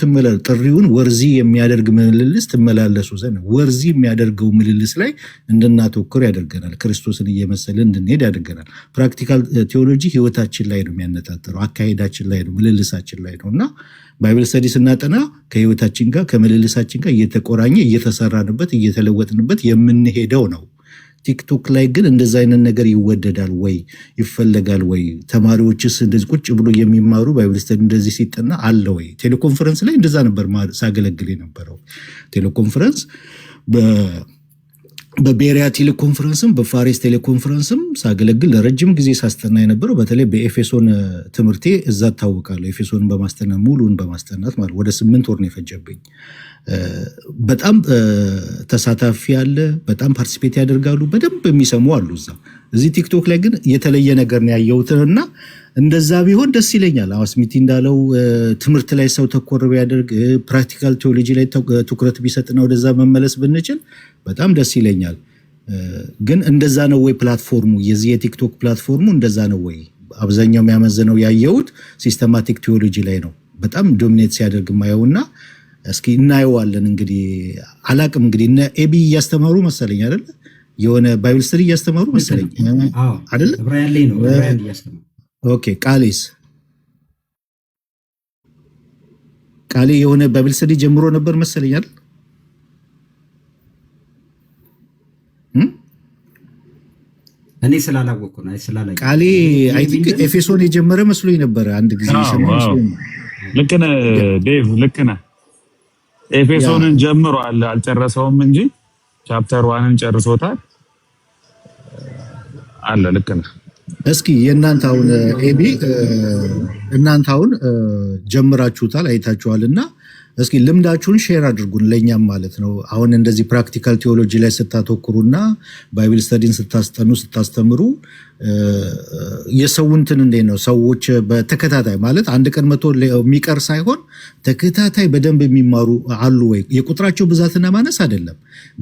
ጥሪውን ወርዚ የሚያደርግ ምልልስ ትመላለሱ ዘንድ ወርዚ የሚያደርገው ምልልስ ላይ እንድናተኩር ያደርገናል። ክርስቶስን እየመሰልን እንድንሄድ ያደርገናል። ፕራክቲካል ቴዎሎጂ ህይወታችን ላይ ነው የሚያነጣጥረው፣ አካሄዳችን ላይ ነው፣ ምልልሳችን ላይ ነው። እና ባይብል ስተዲ ስናጠና ከህይወታችን ጋር ከምልልሳችን ጋር እየተቆራኘ እየተሰራንበት እየተለወጥንበት የምንሄደው ነው። ቲክቶክ ላይ ግን እንደዛ አይነት ነገር ይወደዳል ወይ ይፈለጋል ወይ? ተማሪዎችስ እንደዚህ ቁጭ ብሎ የሚማሩ ባይብል ስተዲ እንደዚህ ሲጠና አለ ወይ? ቴሌኮንፈረንስ ላይ እንደዛ ነበር ሳገለግል የነበረው። ቴሌኮንፈረንስ በቤሪያ ቴሌኮንፈረንስም በፋሬስ ቴሌኮንፈረንስም ሳገለግል ለረጅም ጊዜ ሳስጠና የነበረው በተለይ በኤፌሶን ትምህርቴ እዛ ታወቃለሁ። ኤፌሶንን በማስጠናት ሙሉን በማስጠናት ማለት ወደ 8 ወር ነው የፈጀብኝ። በጣም ተሳታፊ አለ፣ በጣም ፓርቲሲፔት ያደርጋሉ፣ በደንብ የሚሰሙ አሉ እዛ። እዚህ ቲክቶክ ላይ ግን የተለየ ነገር ነው ያየሁትና እንደዛ ቢሆን ደስ ይለኛል። አስሚቲ እንዳለው ትምህርት ላይ ሰው ተኮር ቢያደርግ ፕራክቲካል ቴዎሎጂ ላይ ትኩረት ቢሰጥና ወደዛ መመለስ ብንችል በጣም ደስ ይለኛል። ግን እንደዛ ነው ወይ ፕላትፎርሙ? የዚህ የቲክቶክ ፕላትፎርሙ እንደዛ ነው ወይ? አብዛኛው የሚያመዝነው ያየሁት ሲስተማቲክ ቴዎሎጂ ላይ ነው በጣም ዶሚኔት ሲያደርግ ማየውና እስኪ እናየዋለን። እንግዲህ አላቅም እንግዲህ እነ ኤቢ እያስተማሩ መሰለኝ አይደል? የሆነ ባይብል ስተዲ እያስተማሩ መሰለኝ አይደል? ዕብራውያን ላይ ነው ዕብራውያን እያስተማሩ። ኦኬ ቃሌስ ቃሌ የሆነ ባይብል ስተዲ ጀምሮ ነበር መሰለኝ አይደል? እኔ ስላላወቅኩ ነው ስላላየሁ። ቃሌ አይ ቲንክ ኤፌሶን የጀመረ መስሎኝ ነበር አንድ ጊዜ ሰማሁ። ልክ ነህ ዴቭ፣ ልክ ነህ። ኤፌሶንን ጀምሯል አልጨረሰውም እንጂ ቻፕተር 1ን ጨርሶታል አለ። ልክ ነህ። እስኪ የእናንተ አሁን ኤቢ እናንተ አሁን ጀምራችሁታል አይታችኋልና እስኪ ልምዳችሁን ሼር አድርጉን ለእኛም ማለት ነው። አሁን እንደዚህ ፕራክቲካል ቴዎሎጂ ላይ ስታተኩሩና ባይብል ስተዲን ስታስተምሩ የሰውንትን እንዴት ነው ሰዎች በተከታታይ ማለት አንድ ቀን መቶ የሚቀር ሳይሆን ተከታታይ በደንብ የሚማሩ አሉ ወይ? የቁጥራቸው ብዛትና ማነስ አይደለም፣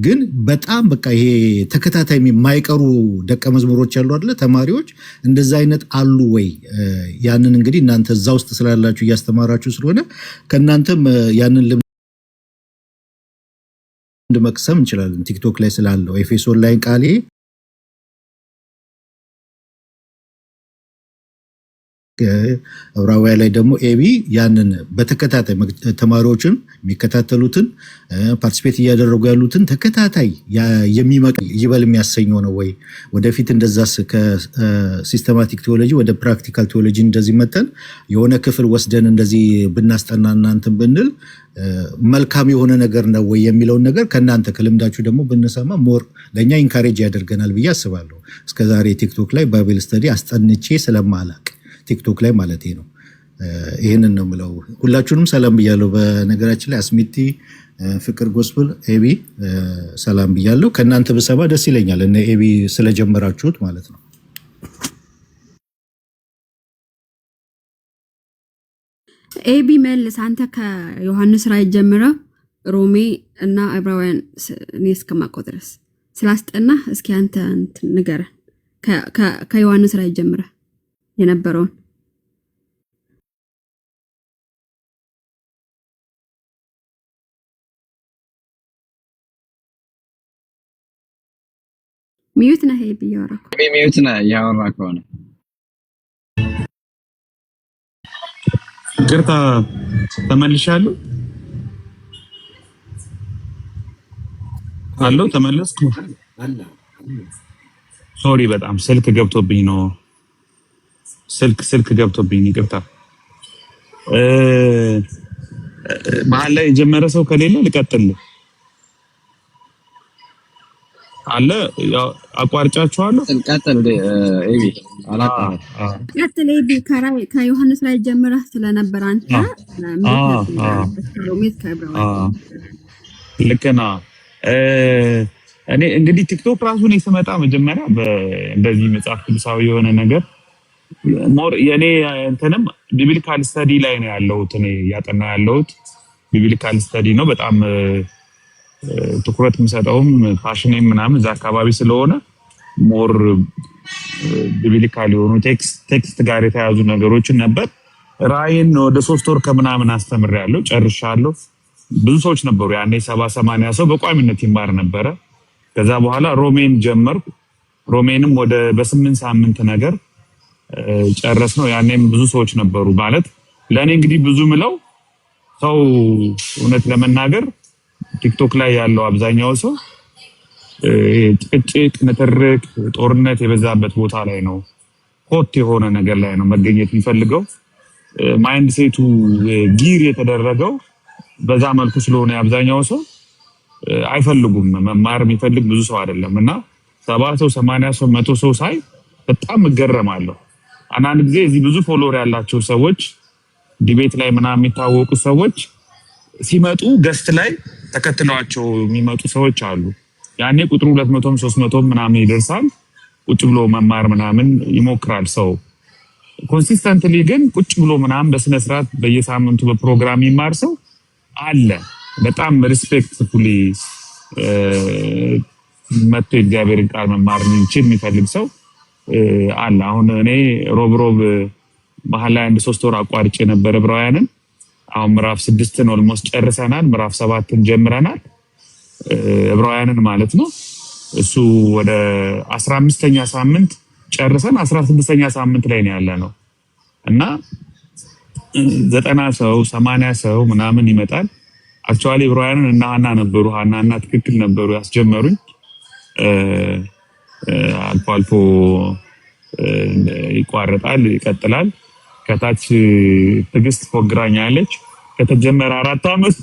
ግን በጣም በቃ ይሄ ተከታታይ የማይቀሩ ደቀ መዝሙሮች ያሉ አይደለ? ተማሪዎች እንደዛ አይነት አሉ ወይ? ያንን እንግዲህ እናንተ እዛ ውስጥ ስላላችሁ እያስተማራችሁ ስለሆነ ከእናንተም ያንን ልምድ መቅሰም እንችላለን። ቲክቶክ ላይ ስላለው ኤፌሶን ላይ ቃሌ ዕብራውያን ላይ ደግሞ ኤቢ ያንን በተከታታይ ተማሪዎችን የሚከታተሉትን ፓርቲሲፔት እያደረጉ ያሉትን ተከታታይ የሚመጡ ይበል የሚያሰኘው ነው ወይ? ወደፊት እንደዛስ ከሲስተማቲክ ቴዎሎጂ ወደ ፕራክቲካል ቴዎሎጂ እንደዚህ መተን የሆነ ክፍል ወስደን እንደዚህ ብናስጠና እናንተን ብንል መልካም የሆነ ነገር ነው ወይ የሚለውን ነገር ከእናንተ ከልምዳችሁ ደግሞ ብንሰማ ሞር ለእኛ ኢንካሬጅ ያደርገናል ብዬ አስባለሁ። እስከዛሬ ቲክቶክ ላይ ባይብል ስተዲ አስጠንቼ ስለማላቅ ቲክቶክ ላይ ማለት ነው። ይህንን ነው የምለው። ሁላችሁንም ሰላም ብያለሁ። በነገራችን ላይ አስሚቲ፣ ፍቅር ጎስፕል፣ ኤቢ ሰላም ብያለሁ። ከእናንተ ብሰማ ደስ ይለኛል እነ ኤቢ ስለጀመራችሁት ማለት ነው። ኤቢ መልስ አንተ ከዮሐንስ ራእይ ጀምረ ሮሜ እና ዕብራውያን እኔ እስከማውቀው ድረስ ስላስጠና እስኪ አንተ ንገረን ከዮሐንስ ራእይ ጀምረህ የነበረውን። ሚዩት ነህ ብያወራኩ ሚዩት ነህ ያወራኩ ነው። ይቅርታ ተመልሻለሁ። አሎ ተመለስኩ። ሶሪ በጣም ስልክ ገብቶብኝ ነው። ስልክ ገብቶብኝ ይቅርታ። መሀል ላይ የጀመረ ሰው ከሌለ ልቀጥል አለ። ያው አቋርጫችኋለሁ። ቀጥል ኤቢ አላጣም። ቀጥል ኤቢ ከዮሐንስ ላይ ጀምረህ ስለነበር አንተ ልክ ነህ። እኔ እንግዲህ ቲክቶክ ራሱን ስመጣ መጀመሪያ እንደዚህ መጽሐፍ ቅዱሳዊ የሆነ ነገር ሞር የኔ እንትንም ቢብሊካል ስተዲ ላይ ነው ያለሁት። እኔ ያጠና ያለሁት ቢብሊካል ስተዲ ነው። በጣም ትኩረት የምሰጠውም ፓሽኔም ምናምን እዛ አካባቢ ስለሆነ ሞር ቢብሊካል የሆኑ ቴክስት ጋር የተያዙ ነገሮችን ነበር። ራእይን ወደ 3 ወር ከምናምን አስተምሬያለሁ፣ ጨርሻለሁ። ብዙ ሰዎች ነበሩ ያኔ 70-80 ሰው በቋሚነት ይማር ነበረ። ከዛ በኋላ ሮሜን ጀመርኩ። ሮሜንም ወደ በ8 ሳምንት ነገር ጨረስ ነው። ያኔም ብዙ ሰዎች ነበሩ። ማለት ለኔ እንግዲህ ብዙ ምለው ሰው እውነት ለመናገር ቲክቶክ ላይ ያለው አብዛኛው ሰው ጭቅጭቅ፣ ንትርክ፣ ጦርነት የበዛበት ቦታ ላይ ነው፣ ሆት የሆነ ነገር ላይ ነው መገኘት የሚፈልገው። ማይንድ ሴቱ ጊር የተደረገው በዛ መልኩ ስለሆነ አብዛኛው ሰው አይፈልጉም። መማር የሚፈልግ ብዙ ሰው አይደለም እና 70 ሰው 80 ሰው 100 ሰው ሳይ በጣም እገረማለሁ። አንዳንድ ጊዜ እዚህ ብዙ ፎሎወር ያላቸው ሰዎች ዲቤት ላይ ምናምን የሚታወቁ ሰዎች ሲመጡ ገስት ላይ ተከትለዋቸው የሚመጡ ሰዎች አሉ። ያኔ ቁጥሩ 200 300 ምናምን ይደርሳል። ቁጭ ብሎ መማር ምናምን ይሞክራል ሰው። ኮንሲስተንትሊ ግን ቁጭ ብሎ ምናምን በስነ ስርዓት በየሳምንቱ በፕሮግራም ይማር ሰው አለ። በጣም ሪስፔክትፉሊ መጥቶ እግዚአብሔርን ቃል መማር የሚፈልግ ሰው አለ። አሁን እኔ ሮብ መሀል ላይ 1-3 ወር አቋርጬ ነበር ዕብራውያንን። አሁን ምዕራፍ 6ን ኦልሞስት ጨርሰናል። ምዕራፍ 7ን ጀምረናል፣ ዕብራውያንን ማለት ነው። እሱ ወደ 15ኛ ሳምንት ጨርሰን 16ኛ ሳምንት ላይ ነው ያለነው እና 90 ሰው 80 ሰው ምናምን ይመጣል። አክቹአሊ ዕብራውያንን እና ሐና ነበሩ። ሐናና ትክክል ነበሩ ያስጀመሩኝ። አልፎ አልፎ ይቋረጣል፣ ይቀጥላል። ከታች ትግስት ፎግራኛለች። ከተጀመረ 4 አመት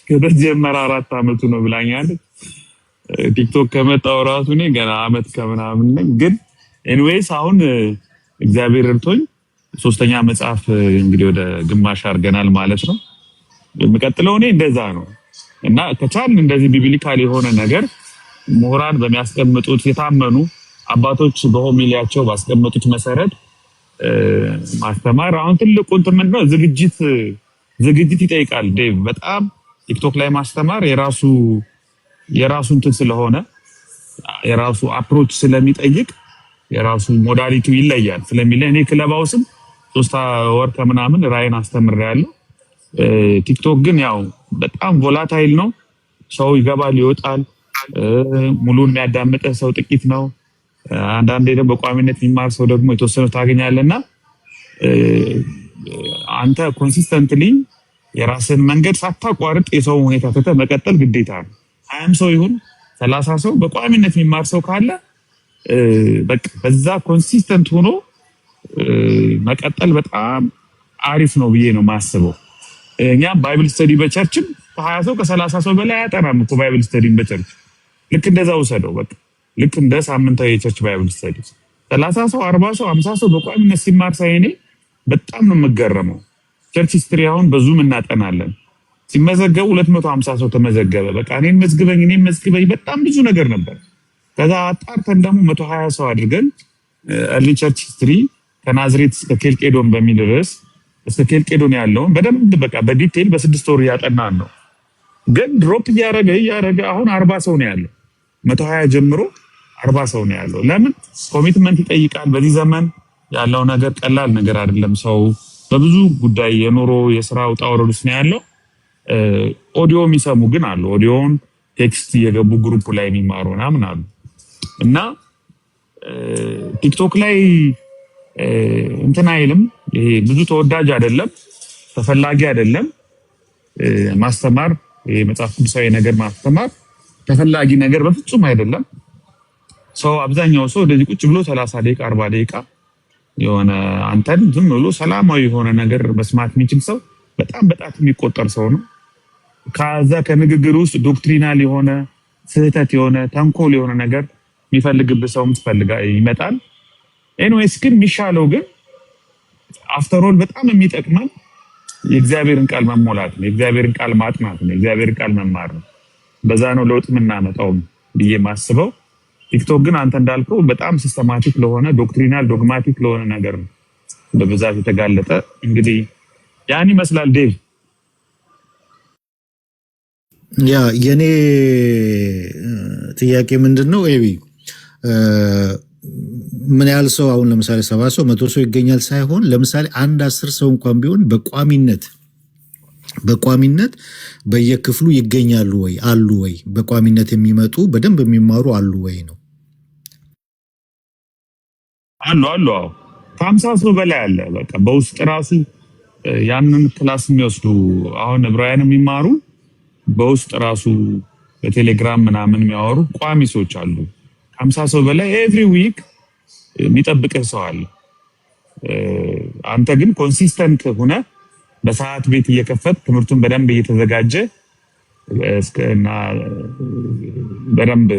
ከተጀመረ 4 አመቱ ነው ብላኛለች። ቲክቶክ ከመጣው ራሱ እኔ ገና አመት ከምናምን ነኝ። ግን ኤኒዌይስ አሁን እግዚአብሔር እርቶኝ 3ኛ መጽሐፍ እንግዲህ ወደ ግማሽ አድርገናል ማለት ነው። የሚቀጥለው እኔ እንደዛ ነው እና ከቻልን እንደዚህ ቢብሊካል የሆነ ነገር ምሁራን በሚያስቀምጡት የታመኑ አባቶች በሆሚሊያቸው ባስቀመጡት መሰረት ማስተማር። አሁን ትልቁ እንትን ምንድነው ዝግጅት ይጠይቃል ዴቭ። በጣም ቲክቶክ ላይ ማስተማር የራሱ እንትን ስለሆነ የራሱ አፕሮች ስለሚጠይቅ የራሱ ሞዳሊቲ ይለያል ስለሚለኝ እኔ ክለባውስም 3 ወር ከምናምን ራይን አስተምሬያለሁ። ቲክቶክ ግን ያው በጣም ቮላታይል ነው። ሰው ይገባል ይወጣል። ሙሉን የሚያዳምጥ ሰው ጥቂት ነው። አንዳንዴ ደግሞ በቋሚነት የሚማር ሰው ደግሞ የተወሰነ ታገኛለና አንተ ኮንሲስተንትሊ የራስን መንገድ ሳታቋርጥ የሰው ሁኔታ ተተ መቀጠል ግዴታ ነው። 20 ሰው ይሁን 30 ሰው በቋሚነት የሚማር ሰው ካለ በቃ በዛ ኮንሲስተንት ሆኖ መቀጠል በጣም አሪፍ ነው ብዬ ነው ማስበው። እኛ ባይብል ስተዲ በቸርችም ከ20 ሰው ከ30 ሰው በላይ አያጠናም እኮ ባይብል ስተዲ በቸርች። ልክ እንደዛ ወሰደው በቃ ልክ እንደ ሳምንታዊ የቸርች ባይብል ስተዲ 30 ሰው 40 ሰው 50 ሰው በቋሚነት ሲማር ሳይኔ በጣም ነው የምገረመው። ቸርች ሂስትሪ አሁን በዙም እናጠናለን። ሲመዘገቡ 250 ሰው ተመዘገበ። በቃ እኔን መዝግበኝ በጣም ብዙ ነገር ነበር። ከዛ አጣርተን ደግሞ 120 ሰው አድርገን early church history ከናዝሬት እስከ ኬልቄዶን በሚል ርዕስ እስከ ኬልቄዶን ያለውን በደንብ በቃ በዲቴል በ6 ወር ያጠናን ነው። ግን ድሮፕ እያረገ አሁን 40 ሰው ነው ያለው። 120 ጀምሮ 40 ሰው ነው ያለው። ለምን ኮሚትመንት ይጠይቃል። በዚህ ዘመን ያለው ነገር ቀላል ነገር አይደለም። ሰው በብዙ ጉዳይ የኑሮ የስራ ውጣ ውረድ ውስጥ ነው ያለው። ኦዲዮ የሚሰሙ ግን አሉ። ኦዲዮን ቴክስት እየገቡ ግሩፕ ላይ የሚማሩ ምናምን አሉ። እና ቲክቶክ ላይ እንትን አይልም። ይሄ ብዙ ተወዳጅ አይደለም፣ ተፈላጊ አይደለም። ማስተማር መጽሐፍ ቅዱሳዊ ነገር ማስተማር ተፈላጊ ነገር በፍጹም አይደለም። ሰው አብዛኛው ሰው እንደዚህ ቁጭ ብሎ 30 ደቂቃ 40 ደቂቃ የሆነ አንተን ዝም ብሎ ሰላማዊ የሆነ ነገር መስማት የሚችል ሰው በጣም የሚቆጠር ሰው ነው። ከዛ ከንግግር ውስጥ ዶክትሪናል የሆነ ስህተት የሆነ ተንኮል የሆነ ነገር የሚፈልግበት ሰው ይመጣል። ኤኒዌይስ ግን የሚሻለው ግን አፍተር በጣም የሚጠቅመን የእግዚአብሔርን ቃል መሞላት ነው፣ የእግዚአብሔርን ቃል ማጥናት ነው፣ የእግዚአብሔርን ቃል መማር ነው። በዛ ነው ለውጥ የምናመጣው ብዬ ማስበው። ቲክቶክ ግን አንተ እንዳልከው በጣም ሲስተማቲክ ለሆነ ዶክትሪናል ዶግማቲክ ለሆነ ነገር ነው በብዛት የተጋለጠ። እንግዲህ ያን ይመስላል ዴቭ። ያ የኔ ጥያቄ ምንድነው ኤቢ ምን ያህል ሰው አሁን ለምሳሌ 70 ሰው 100 ሰው ይገኛል ሳይሆን ለምሳሌ አንድ 10 ሰው እንኳን ቢሆን በቋሚነት በየክፍሉ ይገኛሉ ወይ አሉ ወይ በቋሚነት የሚመጡ በደንብ የሚማሩ አሉ ወይ ነው? አሉ ከ50 ሰው በላይ አለ። በቃ በውስጥ ራሱ ያንን ክላስ የሚወስዱ አሁን ዕብራውያን የሚማሩ በውስጥ ራሱ በቴሌግራም ምናምን የሚያወሩ ቋሚ ሰዎች አሉ። 50 ሰው በላይ ኤቭሪ ዊክ የሚጠብቅህ ሰው አለ። አንተ ግን ኮንሲስተንት ሆነ በሰዓት ቤት እየከፈት ትምህርቱን በደንብ እየተዘጋጀ እስከና በደንብ